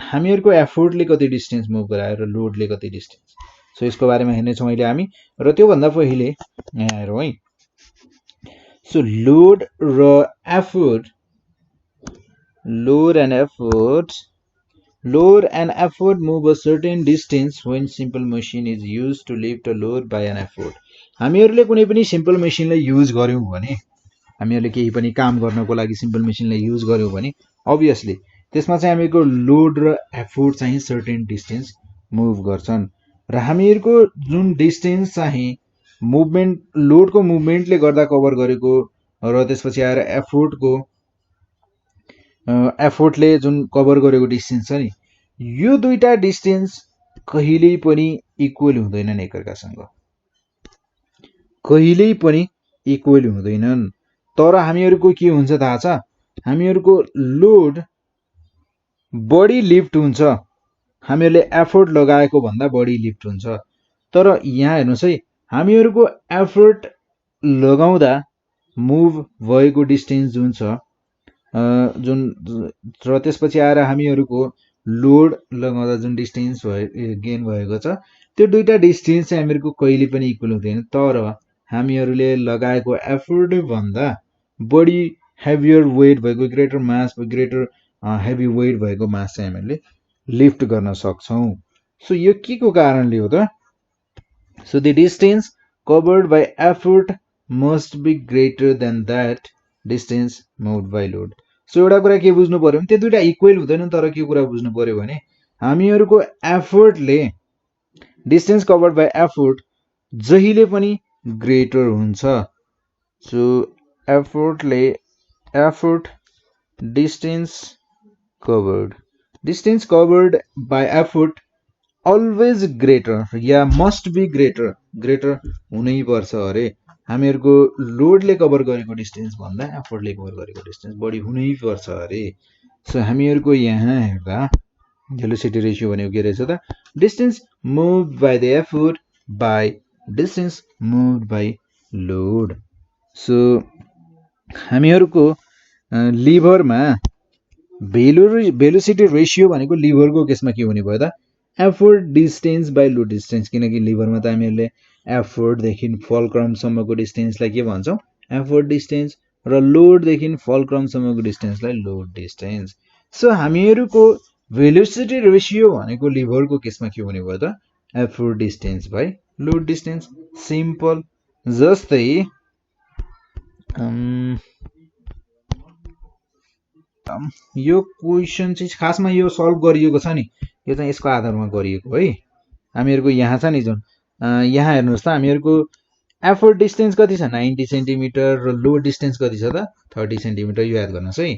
हामीहरूको एफोर्टले कति डिस्टेन्स मुभ गरायो र लोडले कति डिस्टेन्स, सो यसको बारेमा हेर्नेछौँ अहिले हामी। र त्योभन्दा पहिले यहाँ हेरौँ है। So load and effort move a certain distance when simple machine is used to lift a load by an effort। हामीहरूले कुनै पनि सिम्पल मेसिनलाई युज गर्यौं भने, हामीहरूले केही पनि काम गर्नको लागि सिम्पल मेसिनलाई युज गर्यौं भने अभियसली त्यसमा चाहिँ हामीको लोड र एफोर्ट चाहिँ सर्टेन डिस्टेन्स मुभ गर्छन् र हामीहरूको जुन डिस्टेन्स चाहिँ मुभमेन्ट लोडको मुभमेन्टले गर्दा कभर गरेको र त्यसपछि आएर एफोर्टले जुन कभर गरेको डिस्टेन्स छ नि, यो दुईटा डिस्टेन्स कहिल्यै पनि इक्वल हुँदैनन् एकअर्कासँग, कहिल्यै पनि इक्वल हुँदैनन्। तर हामीहरूको के हुन्छ थाहा छ, हामीहरूको लोड बढी लिफ्ट हुन्छ, हामीहरूले एफोर्ट लगाएको भन्दा बढी लिफ्ट हुन्छ। तर यहाँ हेर्नुहोस् है, हामीहरूको एफोर्ट लगाउँदा मुभ भएको डिस्टेन्स जुन छ र त्यसपछि आएर हामीहरूको लोड लगाउँदा जुन डिस्टेन्स गेन भएको छ, त्यो दुईटा डिस्टेन्स चाहिँ हामीहरूको कहिले पनि इक्वल हुँदैन। तर हामीहरूले लगाएको एफोर्ट भन्दा बढी हेभियर वेट भएको, ग्रेटर मास ग्रेटर हेभी वेट भएको मास चाहिँ हामीले लिफ्ट गर्न सक्छौं। सो यो के को कारणले हो त? So the distance covered by effort must be greater than that distance moved by load. So एउटा कुरा के बुझ्नु पर्यो भने, त्यो दुईटा इक्वल हुँदैन, तर के कुरा बुझ्नु पर्यो भने हामीहरूको एफोर्टले डिस्टेन्स कभर्ड बाई एफोर्ट जहिले पनि ग्रेटर हुन्छ। So effort distance covered by effort always greater या मस्ट बी ग्रेटर हुनै पर्छ अरे। हामीहरूको लोडले कभर गरेको डिस्टेन्स भन्दा एफोर्टले कभर गरेको डिस्टेन्स बढी हुनै पर्छ अरे। सो हामीहरूको यहाँ हेर्दा भेलोसिटी रेसियो भनेको के रहेछ त? Distance moved by the effort by distance moved by load. So हामीहरूको लिभरमा भेलोसिटी रेसियो भनेको लिभरको केसमा के हुने भयो त? Effort distance by load distance, किनकि लिभरमा त हामीहरूले एफोर्टदेखि फलक्रमसम्मको डिस्टेन्सलाई के भन्छौँ? एफोर्ट डिस्टेन्स, र लोडदेखि फलक्रमसम्मको डिस्टेन्सलाई लोड डिस्टेन्स। सो हामीहरूको भेलोसिटी रेसियो भनेको लिभरको केसमा के हुने भयो त? Effort distance by load distance. Simple. जस्तै यो क्वेसन चाहिँ खासमा यो सल्भ गरिएको छ नि, यो चाहिँ यसको आधारमा गरिएको है। हामीहरूको यहाँ छ नि जुन, यहाँ हेर्नुहोस् त, हामीहरूको एफोर्ट डिस्टेन्स कति छ? 90 सेन्टिमिटर र लोड डिस्टेन्स कति छ त? 30 सेन्टिमिटर। यो याद गर्नुहोस् है।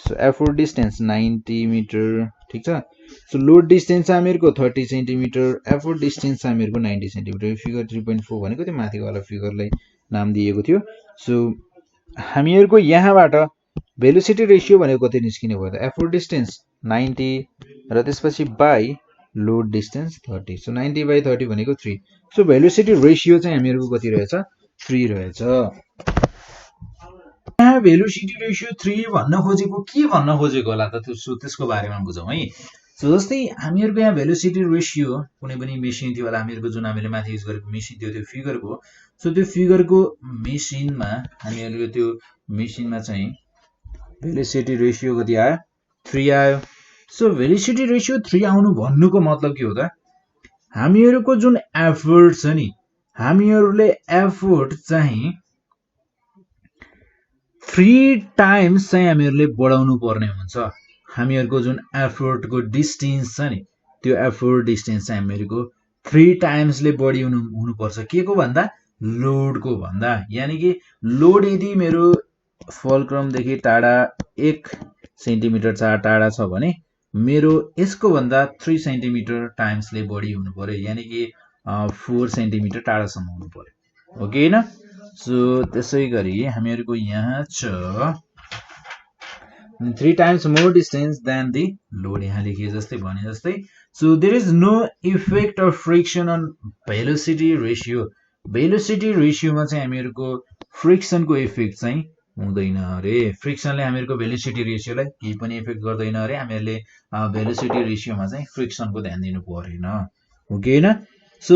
सो एफोर्ट डिस्टेन्स 90 मिटर, ठिक छ। सो लोड डिस्टेन्स छ हामीहरूको 30 सेन्टिमिटर, एफोर्ट डिस्टेन्स छ हामीहरूको 90 सेन्टिमिटर। यो फिगर 3.4 भनेको त्यो माथिवाला फिगरलाई नाम दिएको थियो। सो हामीहरूको यहाँबाट भेलोसिटी रेसियो भनेको कति निस्किने भयो त? एफोर्ट डिस्टेन्स 90 र त्यसपछि by load distance 30। So 90 by 30 भनेको 3। सो भेलोसिटी रेसियो चाहिँ हामीहरूको कति रहेछ? 3 रहेछ। यहाँ भेलोसिटी रेसियो 3 भन्न खोजेको के भन्न खोजेको होला त? त्यसको बारेमा बुझौँ है। सो जस्तै हामीहरूको यहाँ भेलोसिटी रेसियो कुनै पनि मेसिन थियो होला, हामीहरूको जुन हामीले माथि युज गरेको मेसिन थियो त्यो फिगरको, सो त्यो फिगरको मेसिनमा हामीहरूको त्यो मेसिनमा चाहिँ भेलोसिटी रेसियो कति आयो? 3 आयो। सो भेलोसिटी रेसियो 3 आउनु भन्नुको मतलब के हो त? हामीहरूको जुन एफोर्ट छ नि, हामीहरूले एफोर्ट चाहिँ 3 टाइम्स चाहिँ हामीहरूले बढाउनु पर्ने हुन्छ। हामीहरूको जुन एफोर्टको डिस्टेन्स छ नि, त्यो एफोर्ट डिस्टेन्स चाहिँ हामीहरूको 3 टाइम्सले बढी हुनुपर्छ। के को भन्दा? लोडको भन्दा। यानि कि लोड यदि मेरो फलक्रमदेखि टाढा 1 सेन्टिमिटर टाढा छ भने मेरो यसको भन्दा 3 सेन्टिमिटर टाइम्सले बढी हुनु पर्यो, यानि कि 4 सेन्टिमिटर टाढासम्म हुनु पर्यो, हो कि हैन? सो त्यसै गरी हामीहरूको यहाँ छ 3 times more distance than the load. यहाँ लेखिए जस्तै भने जस्तै so there is no effect of friction on velocity ratio. Velocity रेशियोमा चाहिँ हामीहरूको फ्रिक्सनको इफेक्ट चाहिँ हुँदैन अरे। फ्रिक्सनले हामीहरूको भेलोसिटी रेशियोलाई केही पनि इफेक्ट गर्दैन अरे। हामीहरूले भेलोसिटी रेशियोमा चाहिँ फ्रिक्सनको ध्यान दिनु परेन, हो कि होइन? सो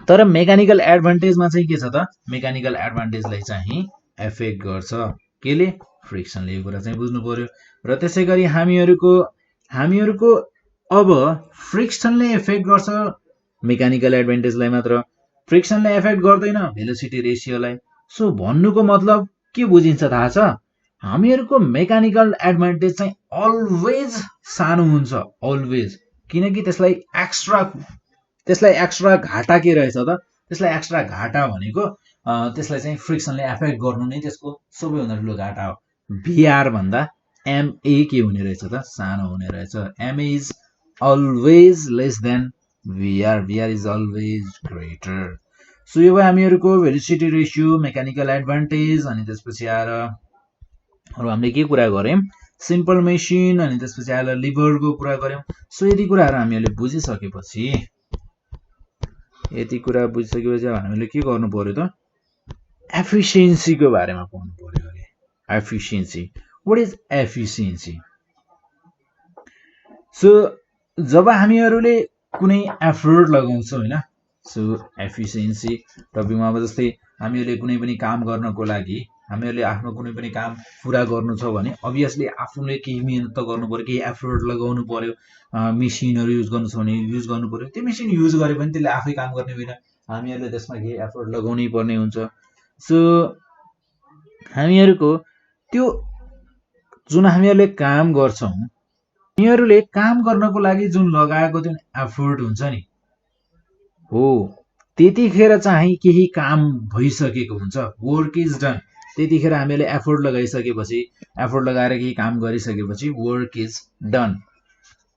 तर मेकानिकल एडभान्टेजमा चाहिँ के छ त, मेकानिकल एडभान्टेजलाई चाहिँ एफेक्ट गर्छ केले, फ्रिक्सनले। यो कुरा चाहिँ बुझ्नु पर्यो। र त्यसै गरी हामीहरूको अब फ्रिक्सनले एफेक्ट गर्छ मेकानिकल एडभान्टेजलाई मात्र, फ्रिक्सनले एफेक्ट गर्दैन भेलोसिटी रेशियोलाई। सो भन्नुको मतलब के बुझिन्छ थाहा छ? हामीहरूको मेकानिकल एडभान्टेज चाहिँ अलवेज सानो हुन्छ, अलवेज। किनकि त्यसलाई एक्स्ट्रा घाटा के रहेछ त? त्यसलाई एक्स्ट्रा घाटा भनेको त्यसलाई चाहिँ फ्रिक्सनले एफेक्ट गर्नु नै त्यसको सबैभन्दा ठुलो घाटा हो। भिआर भन्दा एमए के हुने रहेछ त? सानो हुने रहेछ। MA is always less then भिआर, भिआर is always greater. So यो भयो हामीहरूको भेलोसिटी रेशियो, मेकानिकल एडभान्टेज। अनि त्यसपछि आएर हामीले के कुरा गऱ्यौँ? Simple machine. अनि त्यसपछि आएर लिभरको कुरा गऱ्यौँ। सो यति कुराहरू हामीले बुझिसकेपछि हामीले के गर्नु पर्यो त? एफिसियन्सीको बारेमा पढ्नु पर्यो अरे। Efficiency, what is efficiency? So जब हामीहरूले कुनै एफर्ट लगाउँछौँ होइन, सो एफिसियन्सी टपिकमा अब जस्तै हामीहरूले कुनै पनि काम गर्नको लागि, हामीहरूले आफ्नो कुनै पनि काम पुरा गर्नु छ भने अभियसली आफूले केही मिहिनेत त गर्नु पर्यो, केही एफर्ट लगाउनु पर्यो। मेसिनहरू युज गर्नु छ भने युज गर्नु पर्यो। त्यो मेसिन युज गरे पनि त्यसले आफै काम गर्ने होइन, हामीहरूले त्यसमा केही एफर्ट लगाउनै पर्ने हुन्छ। सो हामीहरूको त्यो जुन हामीहरूले काम गर्छौँ, हामीहरूले काम गर्नको लागि जुन लगाएको जुन एफर्ट हुन्छ नि, हो त्यतिखेर चाहिँ केही काम भइसकेको हुन्छ, वर्क इज डन। त्यतिखेर हामीले एफर्ट लगाइसकेपछि, एफर्ट लगाएर केही काम गरिसकेपछि वर्क इज डन।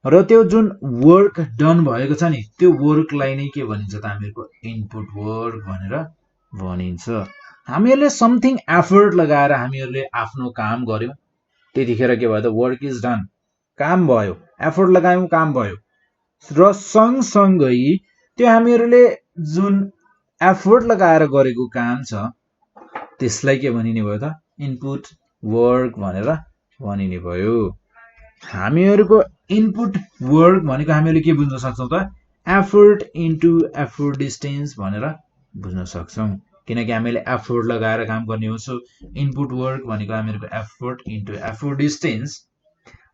र त्यो जुन वर्क डन भएको छ नि, त्यो वर्कलाई नै के भनिन्छ त? हामीहरूको इनपुट वर्क भनेर भनिन्छ। हामीहरूले समथिङ एफर्ट लगाएर हामीहरूले आफ्नो काम गर्यौँ, त्यतिखेर के भयो त? वर्क इज डन, काम भयो। एफर्ट लगायौँ, काम भयो। र सँगसँगै त्यो हामीहरूले जुन एफर्ट लगाएर गरेको काम छ त्यसलाई के भनिने भयो त? इनपुट वर्क भनेर भनिने भयो। हामीहरूको इनपुट वर्क भनेको हामीले के बुझ्न सक्छौँ त? एफर्ट इन्टु एफर्ट डिस्टेन्स भनेर बुझ्न सक्छौँ। किनकि हामीले एफर्ट लगाएर काम गर्ने हो। सो इनपुट वर्क भनेको हामीहरूको एफर्ट इन्टु एफर्ट डिस्टेन्स।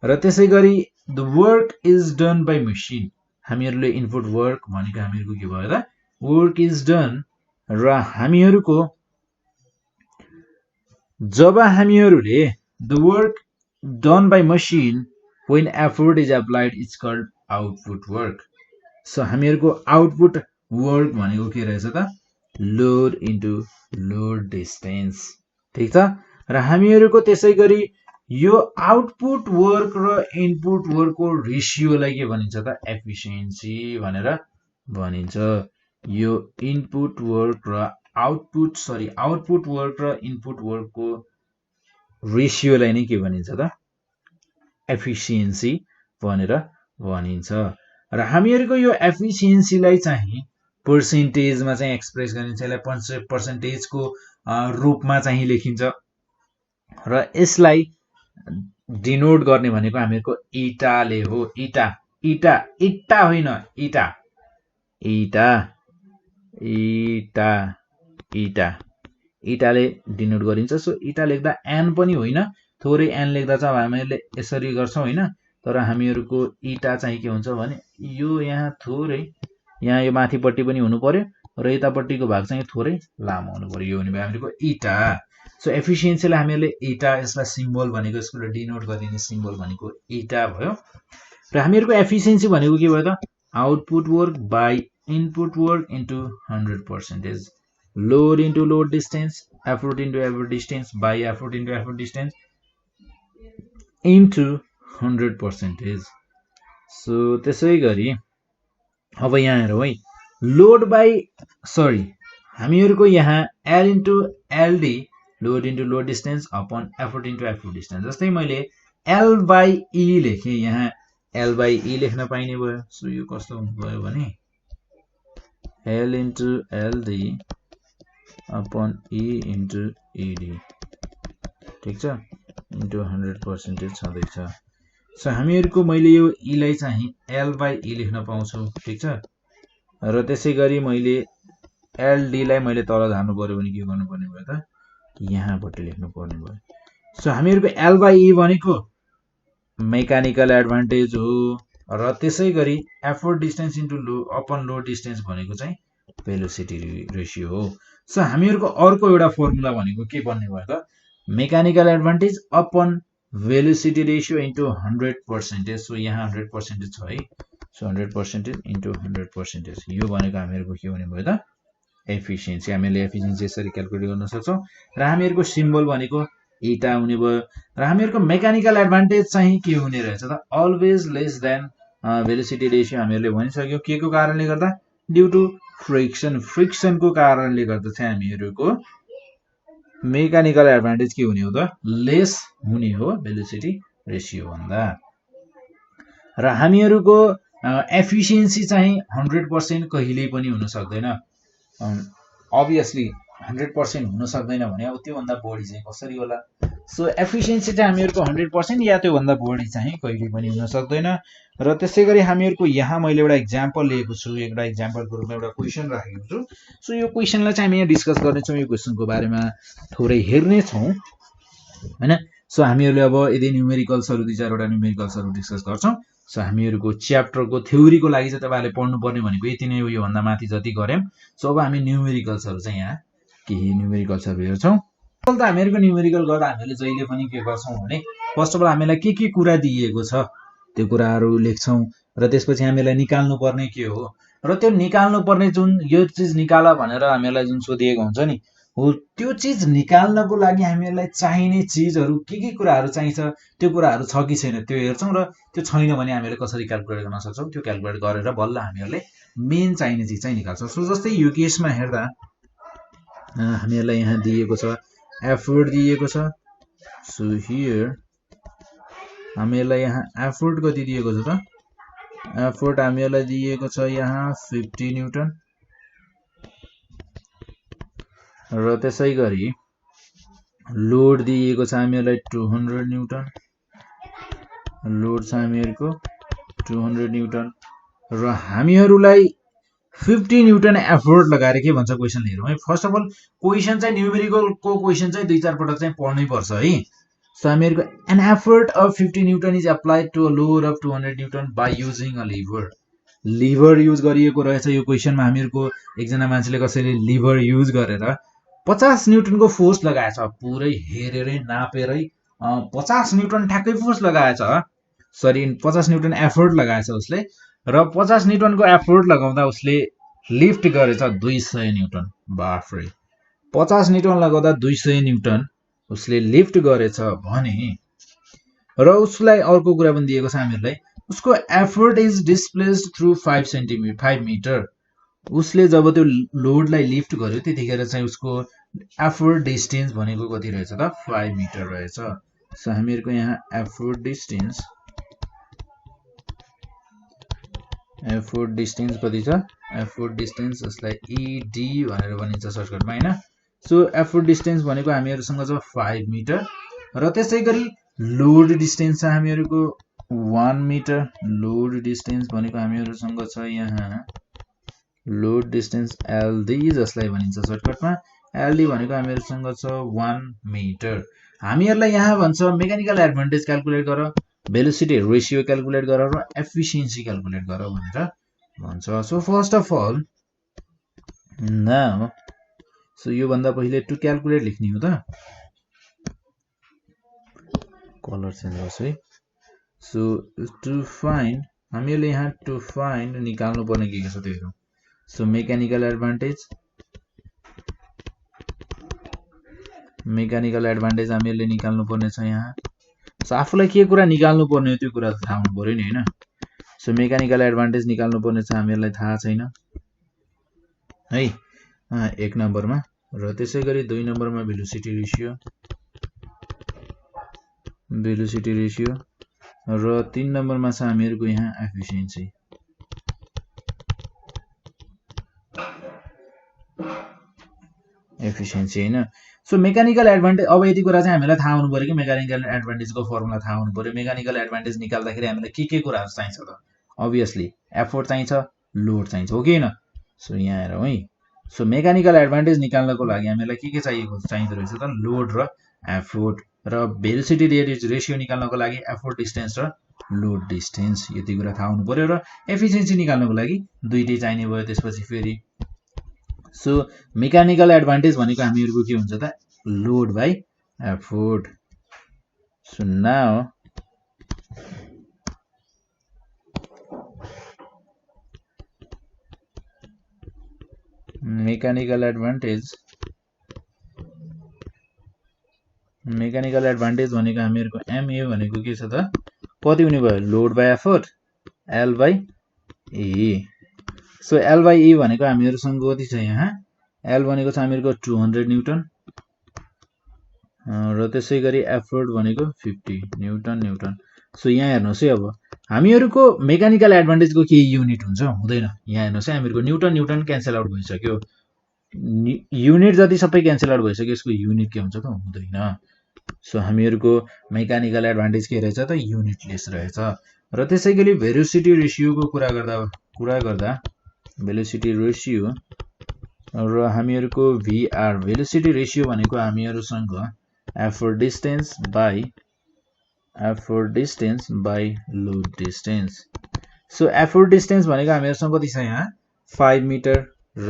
र त्यसै गरी the work is done by machine, हामीहरूले इनपुट वर्क भनेको हामीहरूको के भयो त? Work is done. र हामीहरूको जब हामीहरूले the work done by machine when effort is applied it's called output work। So हामीहरूको आउटपुट वर्क भनेको के रहेछ त? लोड इन्टु लोड डिस्टेन्स, ठिक छ। र हामीहरूको त्यसै गरी यो आउटपुट वर्क र इनपुट वर्कको रेसियोलाई के भनिन्छ त? एफिसियन्सी भनेर भनिन्छ। यो इनपुट वर्क र आउटपुट वर्क र इनपुट वर्कको रेसियोलाई नै के भनिन्छ त? एफिसियन्सी भनेर भनिन्छ। र हामीहरूको यो एफिसियन्सीलाई चाहिँ पर्सेन्टेजमा चाहिँ एक्सप्रेस गरिन्छ, यसलाई पर्सेन्टेजको रूपमा चाहिँ लेखिन्छ। र यसलाई डिनोट गर्ने भनेको हामीहरूको इटाले हो। इटा होइन, इटाले डिनोट गरिन्छ। सो इटा लेख्दा एन पनि होइन, थोरै एन लेख्दा चाहिँ हामीहरूले यसरी गर्छौँ होइन। तर हामीहरूको इटा चाहिँ के हुन्छ भने यो यहाँ थोरै, यहाँ यो माथिपट्टि पनि हुनु पर्यो र यतापट्टिको भाग चाहिँ थोरै लामो हुनु पर्यो। यो हुने भयो हामीहरूको इटा। सो एफिसियन्सीलाई हामीहरूले इटा, यसलाई सिम्बल भनेको, यसको डिनोट गरिने सिम्बल भनेको इटा भयो। र हामीहरूको एफिसियन्सी भनेको के भयो त? Output work by input work into 100%, load into load distance, effort into effort distance by effort into effort distance into 100%। So त्यसै गरी अब यहाँ हेरौँ है, लोड बाई हामीहरूको यहाँ L into LD, load into load distance upon effort into effort distance. जस्तै मैले एल बाई ई लेखेँ, यहाँ L/E लेख्न पाइने भयो। सो यो कस्तो भयो भने L into LD upon E into ED, ठीक छ, into 100% छँदैछ। सो हामीहरुको मैले यो E लाई चाहिँ L/E लेख्न पाउँछु, ठीक छ। र त्यसै गरी मैले LD लाई मैले तल झार्नु पर्यो भने के गर्नु पर्ने भयो त, यहाँबाट लेख्नु पर्ने भयो। सो हामीहरुको L/E भनेको मेकानिकल एडभान्टेज हो, र त्यसै गरी effort distance into upon load distance भनेको चाहिँ भेलोसिटी रेशियो हो। सो हामीहरुको अर्को एउटा फर्मुला भनेको के बन्ने भयो त, mechanical advantage upon velocity ratio into 100%। So यहाँ 100% छ है। सो 100% इन्टु 100%, यो भनेको हामीहरुको के हुने भयो त, एफिसिएन्सी। हामीले एफिसिएन्सी यसरी क्याल्कुलेट गर्न सक्छौं। र हामीहरुको सिम्बल भनेको एटा हुने भयो। र हामीहरुको मेकानिकल एडभान्टेज चाहिँ के हुने रहेछ त, always less than velocity ratio. हामीहरुले भनिसक्यो के को कारणले गर्दा, ड्यू टु फ्रिक्सन। फ्रिक्सनको कारणले गर्दा चाहिँ हामीहरुको मेकानिकल एडभान्टेज के हुने हो त, लेस हुने हो भेलोसिटी रेशियो भन्दा। र हामीहरुको एफिसिएन्सी चाहिँ 100% कहिल्यै पनि हुन सक्दैन। अभियसली 100% हुन सक्दैन भने अब त्यो भन्दा बढी चाहिँ कसरी होला। सो एफिसिएन्सी चाहिँ हामीहरुको 100% या त्यो भन्दा बढी चाहिँ कहिले पनि हुन सक्दैन। र त्यसै गरी हामीहरुको यहाँ मैले एउटा एक्जाम्पल लिएको छु, एउटा एक्जाम्पलको रूपमा एउटा क्वेशन राखेको छु। सो यो क्वेशनलाई चाहिँ हामी यहाँ डिस्कस गर्ने छौं, यो क्वेशनको बारेमा थोरै हेर्ने छौं हैन। सो हामीहरुले अब यदि न्यूमेरिकल्सहरु दुई चारवटा न्यूमेरिकल्सहरु डिस्कस गर्छौं। सो हामीहरुको च्याप्टरको थ्योरीको लागि चाहिँ तपाईहरुले पढ्नु पर्ने भनेको यति नै हो, यो भन्दा माथि जति गर्यौं। सो अब हामी न्यूमेरिकल्सहरु चाहिँ यहाँ केही न्यूमेरिकल्सहरु हेर्छौं। त हामीहरुको न्यूमेरिकल गर्दा हामीले जहिले पनि के गर्छौं भने, फर्स्ट अफ अल हामीलाई के कुरा दिएको छ त्यो कुराहरु लेख्छौं। र त्यसपछि हामीलाई निकाल्नु पर्ने के हो, र त्यो निकाल्नु पर्ने जुन यो चीज निकाल भनेर हामीलाई जुन सोधिएको हुन्छ नि, हो त्यो चीज निकाल्नको लागि हामीलाई चाहिने चीजहरु के कुराहरु चाहिन्छ, त्यो कुराहरु छ कि छैन त्यो हेर्छौं। र त्यो छैन भने हामीले कसरी क्याल्कुलेट गर्न सक्छौं, त्यो क्याल्कुलेट गरेर बल्ल हामीहरुले मेन चाहिने चीज चाहिँ निकाल्छौं। सो जस्तै यो केसमा हेर्दा हामीहरुलाई यहाँ दिएको छ एफोर्ट दिएको छ। सो हियर हामीहरुलाई यहाँ एफोर्ट कति दिएको छ त, एफोर्ट हामीहरुलाई दिएको छ यहाँ 50 न्यूटन। र त्यसै गरी लोड दिएको छ हामीहरुलाई 200 न्यूटन। लोड छ हामीहरुको 200 न्यूटन। र हामीहरुलाई 50 न्यूटन एफोर्ट लगाएर के भन्छ क्वेशन हेरौं है। फर्स्ट अफ अल क्वेशन चाहिँ न्यूमेरिकलको क्वेशन चाहिँ दुई चार पटक चाहिँ पढ्नै पर्छ है। सो हामीहरुको an effort of 50 newton is applied to a load of 200 newton by using a lever. Lever use गरिएको रहेछ यो क्वेशनमा। हामीहरुको एकजना मान्छेले कसैले लिभर युज गरेर 50 न्यूटनको फोर्स लगाएछ, पुरै हेरेरै नापेरै 50 न्यूटन ठ्याक्कै फोर्स लगाएछ, सरी 50 न्यूटन एफोर्ट लगाएछ उसले। र 50 न्यूटनको एफोर्ट लगाउँदा उसले लिफ्ट गरेछ 200 न्यूटन। बाफरे, 50 न्यूटन लगाउँदा 200 न्यूटन उसले लिफ्ट गरेछ भने, र उसलाई अर्को कुरा पनि दिएको छ हामीहरुलाई, उसको effort is displaced through 5 metre. उसले जब त्यो लोडलाई लिफ्ट गर्यो त्यतिखेर चाहिँ उसको एफोर्ट डिस्टेन्स भनेको कति रहेछ त, 5 मिटर रहेछ। सो हामीहरुको यहाँ एफोर्ट डिस्टेन्स कति छ, एफोर्ट डिस्टेन्स यसलाई ED भनेर भनिन्छ सर्टकटमा हैन। सो एफोर्ट डिस्टेन्स भनेको हामीहरुसँग छ 5 मिटर। र त्यसै गरी लोड डिस्टेन्स छ हामीहरुको 1 मिटर। लोड डिस्टेन्स भनेको हामीहरुसँग छ यहाँ लोड डिस्टेन्स LD जसलाई भनिन्छ सर्टकटमा। LD भनेको हामीहरुसँग छ 1 मिटर। हामीहरुलाई यहाँ भन्छ मेकानिकल एडभान्टेज क्याल्कुलेट गर, भेलोसिटी रेशियो क्याल्कुलेट गर, र एफिसिएन्सी क्याल्कुलेट गर भनेर भन्छ। So first of all now, so यो भन्दा पहिले टु क्याल्कुलेट लेख्ने हो त, कलर चेन्ज गर्छु है। सो टु फाइन्ड, हामीहरुले यहाँ टु फाइन्ड निकाल्नु पर्ने के छ त्यो हेरौं। सो मेकानिकल एडभान्टेज हामीहरुले निकाल्नु पर्ने छ यहाँ। सो आफुलाई के कुरा निकाल्नु पर्ने हो त्यो कुरा थाहा हुनु पर्यो नि हैन। सो मेकानिकल एडभान्टेज निकाल्नु पर्ने छ हामीहरुलाई थाहा छैन है 1 नम्बरमा। र त्यसै गरी 2 नम्बरमा भेलोसिटी रेशियो। र 3 नम्बरमा छ हामीहरुको यहाँ एफिसिएन्सी। हैन। सो मेकानिकल एडभान्टेज, अब यति कुरा चाहिँ हामीलाई थाहा हुनु पर्यो कि मेकानिकल एडभान्टेजको फर्मुला थाहा हुनु पर्यो। मेकानिकल एडभान्टेज निकाल्दाखेरि हामीलाई के कुराहरु चाहिन्छ त? अभियसली एफोर्ट चाहिन्छ, लोड चाहिन्छ, हो कि हैन? सो यहाँ हेरौँ है। सो मेकानिकल एडभान्टेज निकाल्नको लागि हामीलाई के चाहिँदो रहेछ त? लोड र एफोर्ट। र भेलोसिटी रेशियो निकाल्नको लागि एफोर्ट डिस्टेन्स र लोड डिस्टेन्स, यति कुरा थाहा हुनु पर्यो। र एफिसिएन्सी निकाल्नको लागि दुईटै चाहिने भयो। त्यसपछि फेरि सो मेकानिकल एडभान्टेज भनेको हामीहरुको के हुन्छ त? Load by effort. So now mechanical advantage भनेको हामीहरुको एमए भनेको के छ त? कति हुने भयो? Load by effort L by E. So L by E भनेको हामीहरुसँग कति छ यहाँ? एल भनेको छ हामीहरुको 200 न्यूटन र त्यसैगरी एफोर्ट भनेको 50 न्यूटन। सो यहाँ हेर्नुस् है, अब हामीहरुको मेकानिकल एडभान्टेजको के युनिट हुन्छ? हुँदैन। यहाँ हेर्नुस् है, हामीहरुको न्यूटन क्यान्सल आउट भइसक्यो। युनिट जति सबै क्यान्सल आउट भइसक्यो, यसको युनिट के हुन्छ त? हुँदैन। सो हामीहरुको मेकानिकल एडभान्टेज के रहेछ त? युनिटलेस रहेछ। र त्यसैगरी भेलोसिटी रेशियोको कुरा गर्दा भेलोसिटी रेशियो र हामीहरुको भिआर, भेलोसिटी रेशियो भनेको हामीहरुसँग effort distance by load distance. So effort distance भनेको हामीहरुसँग कति छ यहाँ? 5 मिटर र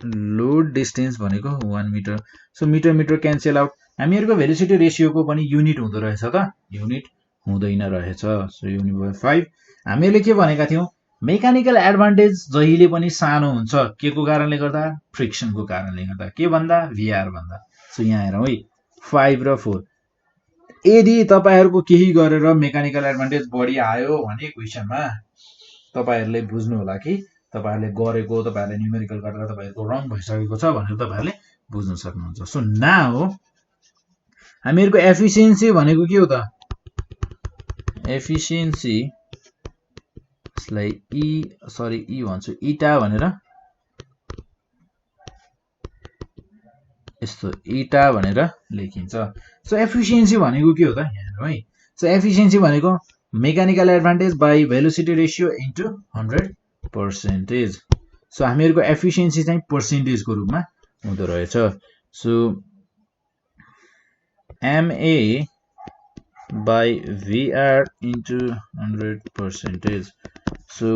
लोड डिस्टेन्स भनेको 1 metre. So metre cancel out. हामीहरुको भेलोसिटी रेशियोको पनि युनिट हुँदो रहेछ त? युनिट हुँदैन रहेछ। सो युनिट भयो 5। हामीले के भनेका थियौं? मेकानिकल एडभान्टेज जहिले पनि सानो हुन्छ, के को कारणले गर्दा? फ्रिक्सनको कारणले गर्दा। के भन्दा? भिआर भन्दा। सो यहाँ हेरौँ है, 5 र 4। यदि तपाईहरुको केही गरेर मेकानिकल एडभान्टेज बढी आयो भने क्वेशनमा तपाईहरुले बुझ्नु होला कि तपाईहरुले गरेको, तपाईहरुले न्युमेरिकल गरेर तपाईहरुको रङ भइसकेको छ भनेर तपाईहरुले बुझ्न सक्नुहुन्छ। सो नाउ हामीहरुको एफिसिएन्सी भनेको के हो त? एफिसिएन्सी लाई ई भन्छु, इटा भनेर, यस्तो इटा भनेर लेखिन्छ। सो एफिसिएन्सी भनेको के हो त? हेरौँ है। सो एफिसिएन्सी भनेको mechanical advantage by velocity ratio into 100%। So हामीहरुको एफिसिएन्सी चाहिँ पर्सेन्टेजको रूपमा हुँदो रहेछ। So MA by VR into 100%। So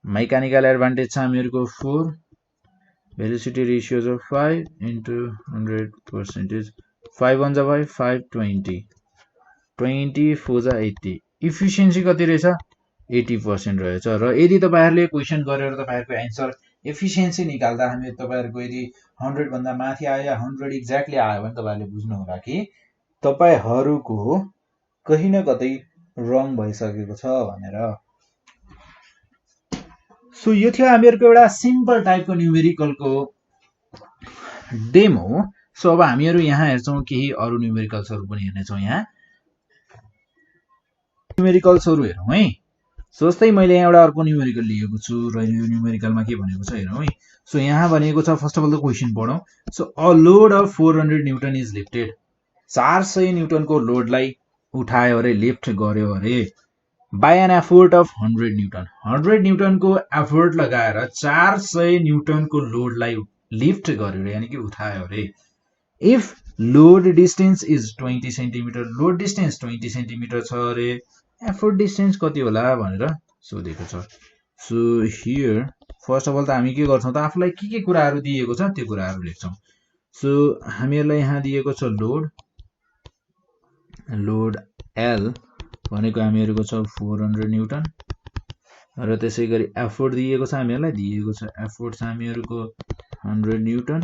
mechanical advantage छ हामीहरुको 4, भेलोसिटी रेशियो छ 5 इन्टु 100%। 5 1 जा 5, 5 20, 20 4 जा 80। इफिसिएन्सी कति रहेछ? 80% रहेछ। र यदि तपाईहरुले क्वेशन गरेर तपाईहरुको एन्सर एफिसिएन्सी निकाल्दा तपाईहरुको यदि 100 भन्दा माथि आयो या 100 एक्ज्याक्टली आयो भने तपाईहरुले बुझ्नु होला कि तपाईहरुको कहीं न कतै रङ भइसकेको छ भनेर। सो यो थियो हामीहरुको एउटा सिम्पल टाइपको न्युमेरिकलको डेमो। सो अब हामीहरु यहाँ हेर्छौं केही अरु न्युमेरिकल्सहरु पनि हेर्नेछौं। यहाँ न्युमेरिकल्सहरु हेरौं है। सो जस्तै मैले यहाँ एउटा अर्को न्युमेरिकल लिएको छु र यो न्युमेरिकलमा के भनेको छ हेरौं है। सो यहाँ भनेको छ, first of all the question पढौं। So a load of 400 newton is lifted. 400 न्यूटनको लोडलाई उठायो अरे, लिफ्ट गर्यो अरे, by an effort of 100 newton. 100 न्यूटनको एफोर्ट लगाएर 400 न्यूटनको लोडलाई लिफ्ट गर्यो अरे, यानी कि उठायो अरे। If load distance is 20 centimetre, load distance 20 centimetre छ अरे, एफोर्ट डिस्टेन्स कति होला भनेर सोधेको छ। So here first of all त हामी के गर्छौं त? आफुलाई के कुराहरु दिएको छ त्यो कुराहरु लेख्छौं। सो हामीहरुलाई यहाँ दिएको छ लोड एल भनेको हामीहरुको छ 400 न्यूटन र त्यसैगरी एफोर्ट दिएको छ, हामीहरुलाई दिएको छ एफोर्ट छ हामीहरुको 100 न्यूटन।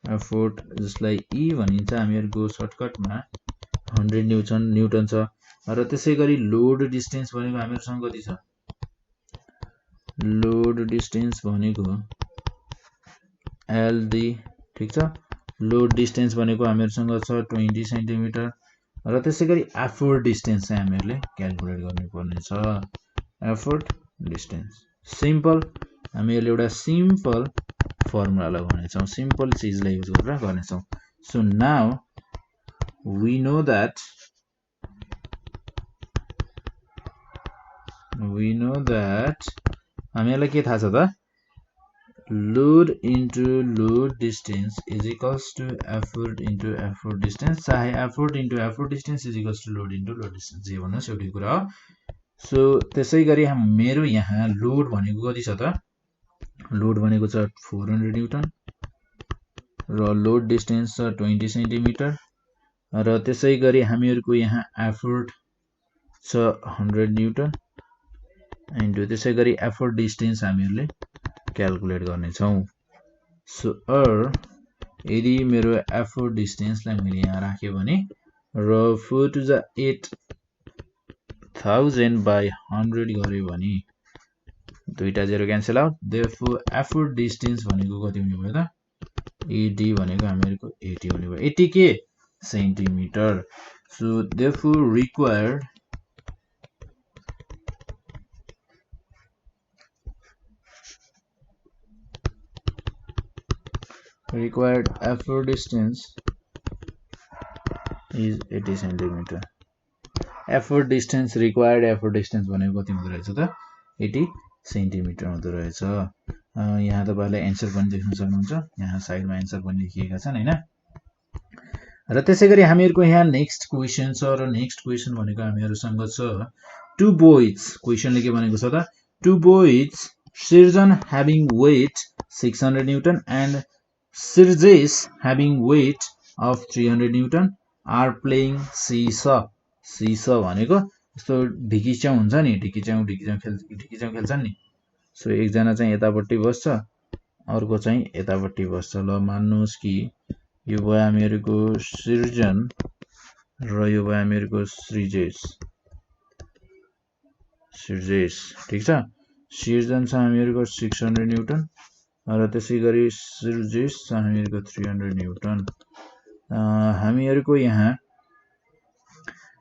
एफोर्ट जसलाई ई भनिन्छ हामीहरुको सर्टकटमा 100 न्यूटन छ। र त्यसैगरी लोड डिस्टेन्स भनेको हामीहरुसँग कति छ? लोड डिस्टेन्स भनेको एलडी, ठीक छ। लोड डिस्टेन्स भनेको हामीहरुसँग छ 20 सेन्टिमिटर र त्यसैगरी एफोर्ट डिस्टेन्स चाहिँ हामीहरूले क्याल्कुलेट गर्नुपर्ने छ एफोर्ट डिस्टेन्स सिम्पल हामीहरूले एउटा सिम्पल फर्मुला लगाउनेछौँ सिम्पल चीजलाई युज गरेर गर्नेछौँ so now we know that हामीलाई के थाहा छ त load into load distance is equals to effort into effort distance चाहे effort into effort distance is equals to load into load distance जे भन्नुस् एउटै कुरा हो सो त्यसैगरी मेरो यहाँ लोड भनेको कति छ त लोड भनेको छ 400 न्यूटन र लोड डिस्टेन्स छ 20 सेन्टिमिटर र त्यसैगरी हामीहरुको यहाँ एफोर्ट छ 100 न्यूटन इन्टु त्यसैगरी एफोर्ट डिस्टेन्स हामीहरुले क्याल्कुलेट गर्ने छौं सो यदि मेरो एफोर्ट डिस्टेन्सलाई मैले यहाँ राखे भने र 4 to the 8000 by 100 गरे भने दुईटा zero cancel out therefore effort distance भनेको कति हुने भयो त एडी भनेको हामीहरुको 80 हुने भयो 80 के centimetre so therefore required effort distance is 80 centimeter effort distance required effort distance भनेको कति हुँदो रहेछ त 80 सेन्टिमिटर हुँदो रहेछ यहाँ तपाईहरुले आन्सर पनि देख्न सक्नुहुन्छ यहाँ साइडमा आन्सर पनि लेखिएका छन् हैन र त्यसैगरी हामीहरुको यहाँ नेक्स्ट क्वेशन छ र नेक्स्ट क्वेशन भनेको हामीहरुसँग छ टु बोइज क्वेशनले के भनेको छ त two boys Sirjan having weight 600 Newton and Sirjes having weight of 300 Newton are playing seesaw भनेको यस्तो ढिकीच्याउ हुन्छ नि ढिकीच्याउ खेल्छन् नि सो एकजना चाहिँ यतापट्टि बस्छ अर्को चाहिँ यतापट्टि बस्छ ल मान्नुस् कि यो भयो हामीहरुको सिर्जन र यो भयो हामीहरुको सृजेश ठीक छ सिर्जन छ हामीहरुको 600 न्यूटन र त्यसैगरी सृजेश छ हामीहरुको 300 न्यूटन हामीहरुको यहाँ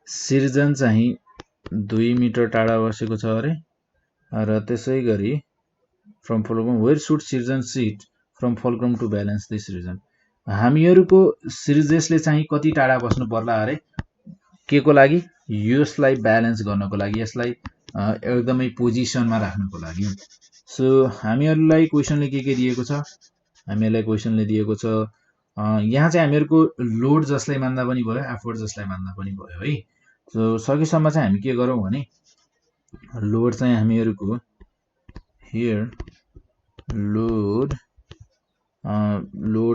सिर्जन चाहिँ 2 मिटर टाढा बसेको छ अरे र त्यसैगरी from fulcrum where should Sirjan sit from fulcrum to balance this region हामीहरुको सिर्जेशले चाहिँ कति टाढा बस्नु पर्ला अरे केको लागि यसलाई ब्यालेन्स गर्नको लागि यसलाई एकदमै पोजिसनमा राख्नको लागि सो हामीहरुलाई क्वेशनले के दिएको छ हामीहरुलाई क्वेशनले दिएको छ यहाँ चाहिँ हामीहरुको लोड जसलाई मान्दा पनि भयो एफोर्ट जसलाई मान्दा पनि भयो है सो सकेसम्म चाहिँ हामी के गरौँ भने लोड चाहिँ हामीहरुको हियर लोड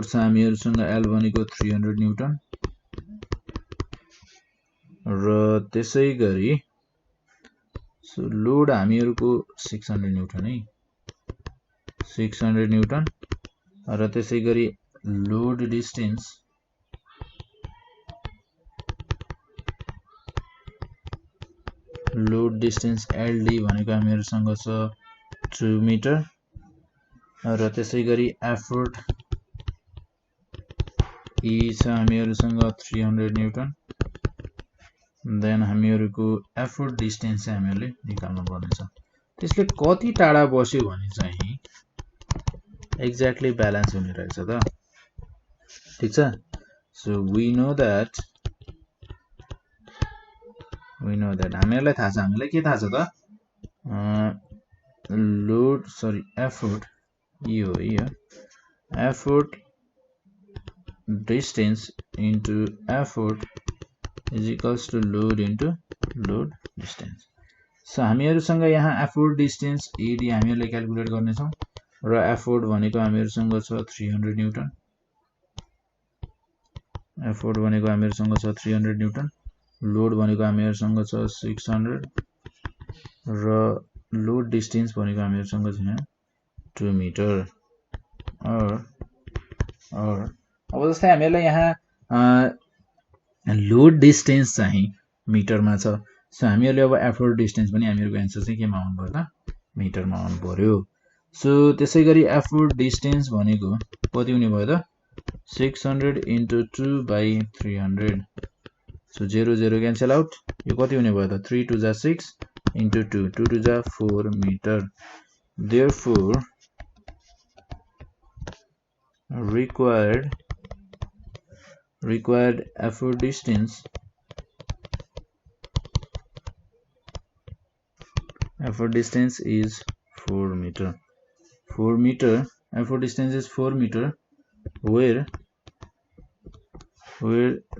छ हामीहरुसँग L भनेको 300 न्यूटन र त्यसैगरी सो लोड हामीहरुको 600 न्यूटन है 600 न्यूटन र त्यसैगरी लोड डिस्टेन्स LD भनेको हामीहरुसँग छ 2 मिटर र त्यसैगरी एफोर्ट E छ हामीहरुसँग 300 न्यूटन देन हामीहरुको एफोर्ट डिस्टेन्स चाहिँ हामीहरुले निकाल्नु पर्ने छ त्यसले कति टाढा बस्यो भने चाहिँ एक्ज्याक्टली ब्यालेन्स हुने रहेछ त ठीक छ सो वी नो दैट हामीहरुलाई थाहा छ हामीलाई के थाहा छ त लोड सरी एफोर्ट यो effort distance into effort is equals to load into load distance so हामीहरुसँग यहाँ एफोर्ट डिस्टेन्स एडी हामीहरुले क्याल्कुलेट गर्ने छौं र एफोर्ट भनेको हामीहरुसँग छ 300 न्यूटन एफोर्ट भनेको हामीहरुसँग छ 300 न्यूटन लोड भनेको हामीहरुसँग छ 600 र लोड डिस्टेन्स भनेको हामीहरुसँग छ 2 मिटर अब जस्तै हामीहरुलाई यहाँ लोड डिस्टेन्स चाहिँ मिटरमा छ सो हामीहरुले अब एफोर्ट डिस्टेन्स पनि हामीहरुको आन्सर चाहिँ केमा आउनु पर्छ मिटरमा आउनु पर्यो सो त्यसैगरी एफोर्ट डिस्टेन्स भनेको कति हुने भयो त 600 into 2 by 300 so 0 0 cancel out यो कति हुने भयो त 3 2 जा 6 into 2 2 2 जा 4 meter therefore required effort distance is 4 meter. 4 meter effort distance is 4 meter where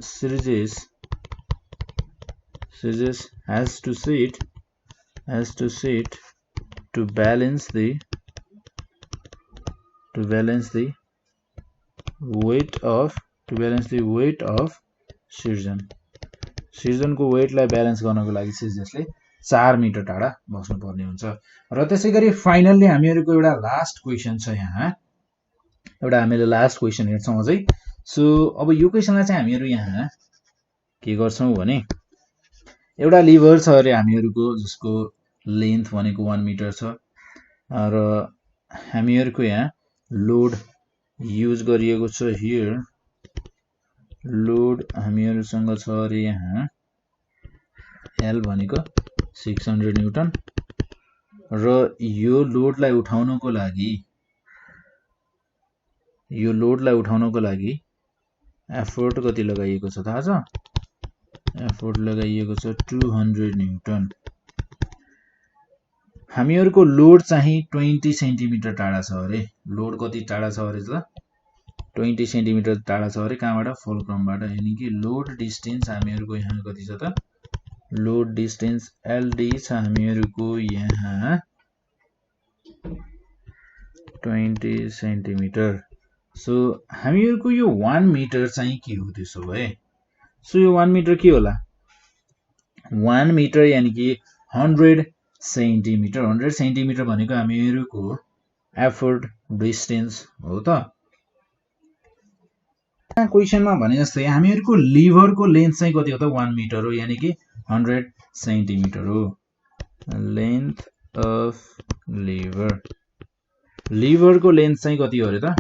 Serges has to sit to balance the weight of Sirjan को weight लाई balance गर्नको लागि Sirjesले 4 मिटर टाढा बस्नु पर्ने हुन्छ र त्यसैगरी फाइनली हामीहरुको एउटा लास्ट क्वेशन छ यहाँ एउटा हामीले लास्ट क्वेशन हेर्छौं अझै सो अब यो क्वेशनलाई चाहिँ हामीहरु यहाँ के गर्छौं भने एउटा लिभर छ अरे हामीहरुको जसको लेन्थ भनेको 1 मिटर छ र हामीहरुको यहाँ लोड युज गरिएको छ हियर लोड हामीहरुसँग छ अरे यहाँ L भनेको 600 न्यूटन र यो लोडलाई उठाउनको लागि एफोर्ट कति लगाइएको छ थाहा छ एफोर्ट लगाइएको छ 200 न्यूटन हामीहरुको लोड चाहिँ 20 सेन्टिमिटर टाढा छ अरे लोड कति टाढा छ अरे त 20 सेन्टिमिटर टाढा छ अरे कहाँबाट फलक्रमबाट यानी कि लोड डिस्टेन्स हामीहरुको यहाँ कति छ त लोड डिस्टेन्स LD छ हामीहरुको यहाँ 20 सेन्टिमिटर सो हामीहरुको यो 1 मिटर चाहिँ के हो त्यसो भए सो यो 1 मिटर के होला 1 मिटर यानी कि 100 सेन्टिमिटर भनेको हामीहरुको एफोर्ट डिस्टेन्स हो त क्वेशनमा भने जस्तै हामीहरुको लिभरको लेन्थ चाहिँ कति हो त 1 मिटर हो यानी कि 100 सेन्टिमिटर हो लेन्थ अफ लिभरको लेन्थ चाहिँ कति हो रे त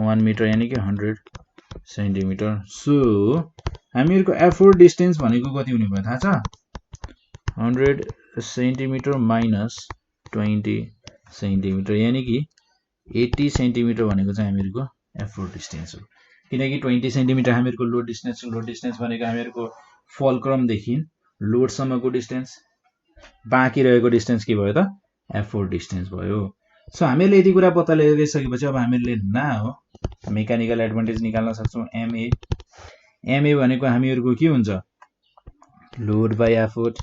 1 मिटर यानी कि 100 सेन्टिमिटर सो हामीहरुको एफोर्ट डिस्टेन्स भनेको कति हुने भयो थाहा छ 100 सेन्टिमिटर माइनस 20 सेन्टिमिटर यानी कि 80 सेन्टिमिटर भनेको चाहिँ हामीहरुको एफोर्ट डिस्टेन्स हो किनकि 20 सेन्टिमिटर हामीहरुको लोड डिस्टेन्स भनेको हामीहरुको फलक्रम देखि लोड सम्मको डिस्टेन्स बाँकी रहेको डिस्टेन्स के भयो त एफोर्ट डिस्टेन्स भयो सो हामीले यति कुरा पत्ता लगाइसकेपछि अब हामीले नाउ मेकानिकल एडभान्टेज निकाल्न सक्छौं एमए भनेको हामीहरुको के हुन्छ लोड बाइ एफोर्ट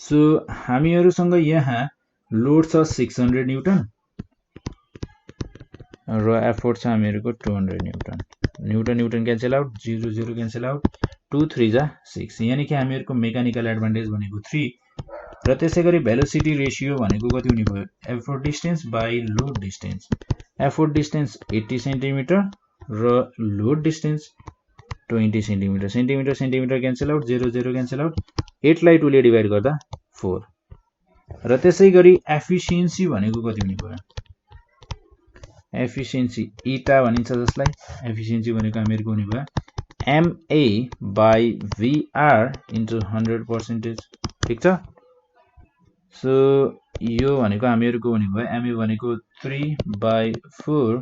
सो हामीहरुसँग यहाँ लोड छ 600 न्यूटन र एफोर्ट छ हामीहरुको 200 Newton cancel out 0 0 cancel out 2 3 जा 6 यानी कि हामीहरुको मेकानिकल एडभान्टेज भनेको 3 र त्यसैगरी भेलोसिटी रेशियो भनेको कति हुने भयो effort distance by load distance effort distance 80 centimetre र load distance 20 centimetre cancel out 0 0 cancel out 8 लाई 2 ले डिवाइड गर्दा 4 र त्यसैगरी एफिसिएन्सी भनेको कति हुने भयो एफिसिएन्सी इटा भनिन्छ जसलाई एफिसिएन्सी भनेको हामीहरुको हुने भयो MA by VR into 100% ठीक छ सो यो भनेको हामीहरुको हुने भयो MA भनेको 3/4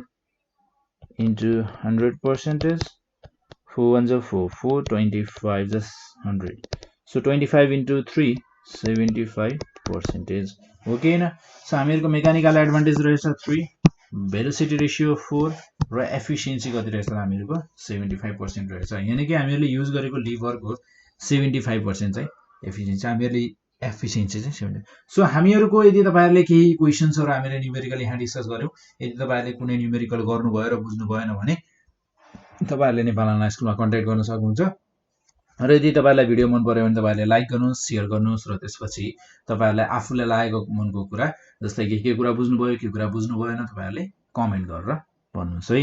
into 100% 4 1 4 4 25 just 100 so 25 into 3 75% okay न सो हामीहरुको मेकानिकल एडभान्टेज रहेछ 3 भेलोसिटी रेशियो 4 र एफिसिएन्सी कति रहेछ हामीहरुको 75% रहेछ यानी कि हामीहरुले युज गरेको लिभरको 75% चाहिँ एफिसिएन्सी चाहिँ 70 सो हामीहरुको यदि तपाईहरुले केही क्वेशन्सहरु हामीले न्यूमेरिकल यहाँ डिस्कस गर्यौं यदि तपाईहरुले कुनै न्यूमेरिकल गर्नु भयो र बुझ्नु भएन भने तपाईहरुले नेपाल अनलाइन स्कुलमा कन्ट्याक्ट गर्न सक्नुहुन्छ र यदि तपाईहरुलाई भिडियो मन पर्यो भने तपाईहरुले लाइक गर्नुस् शेयर गर्नुस् र त्यसपछि तपाईहरुलाई आफुलाई लागेको मनको कुरा जस्तै कि के कुरा बुझ्नु भयो के कुरा बुझ्नु भएन तपाईहरुले कमेन्ट गरेर भन्नुस् है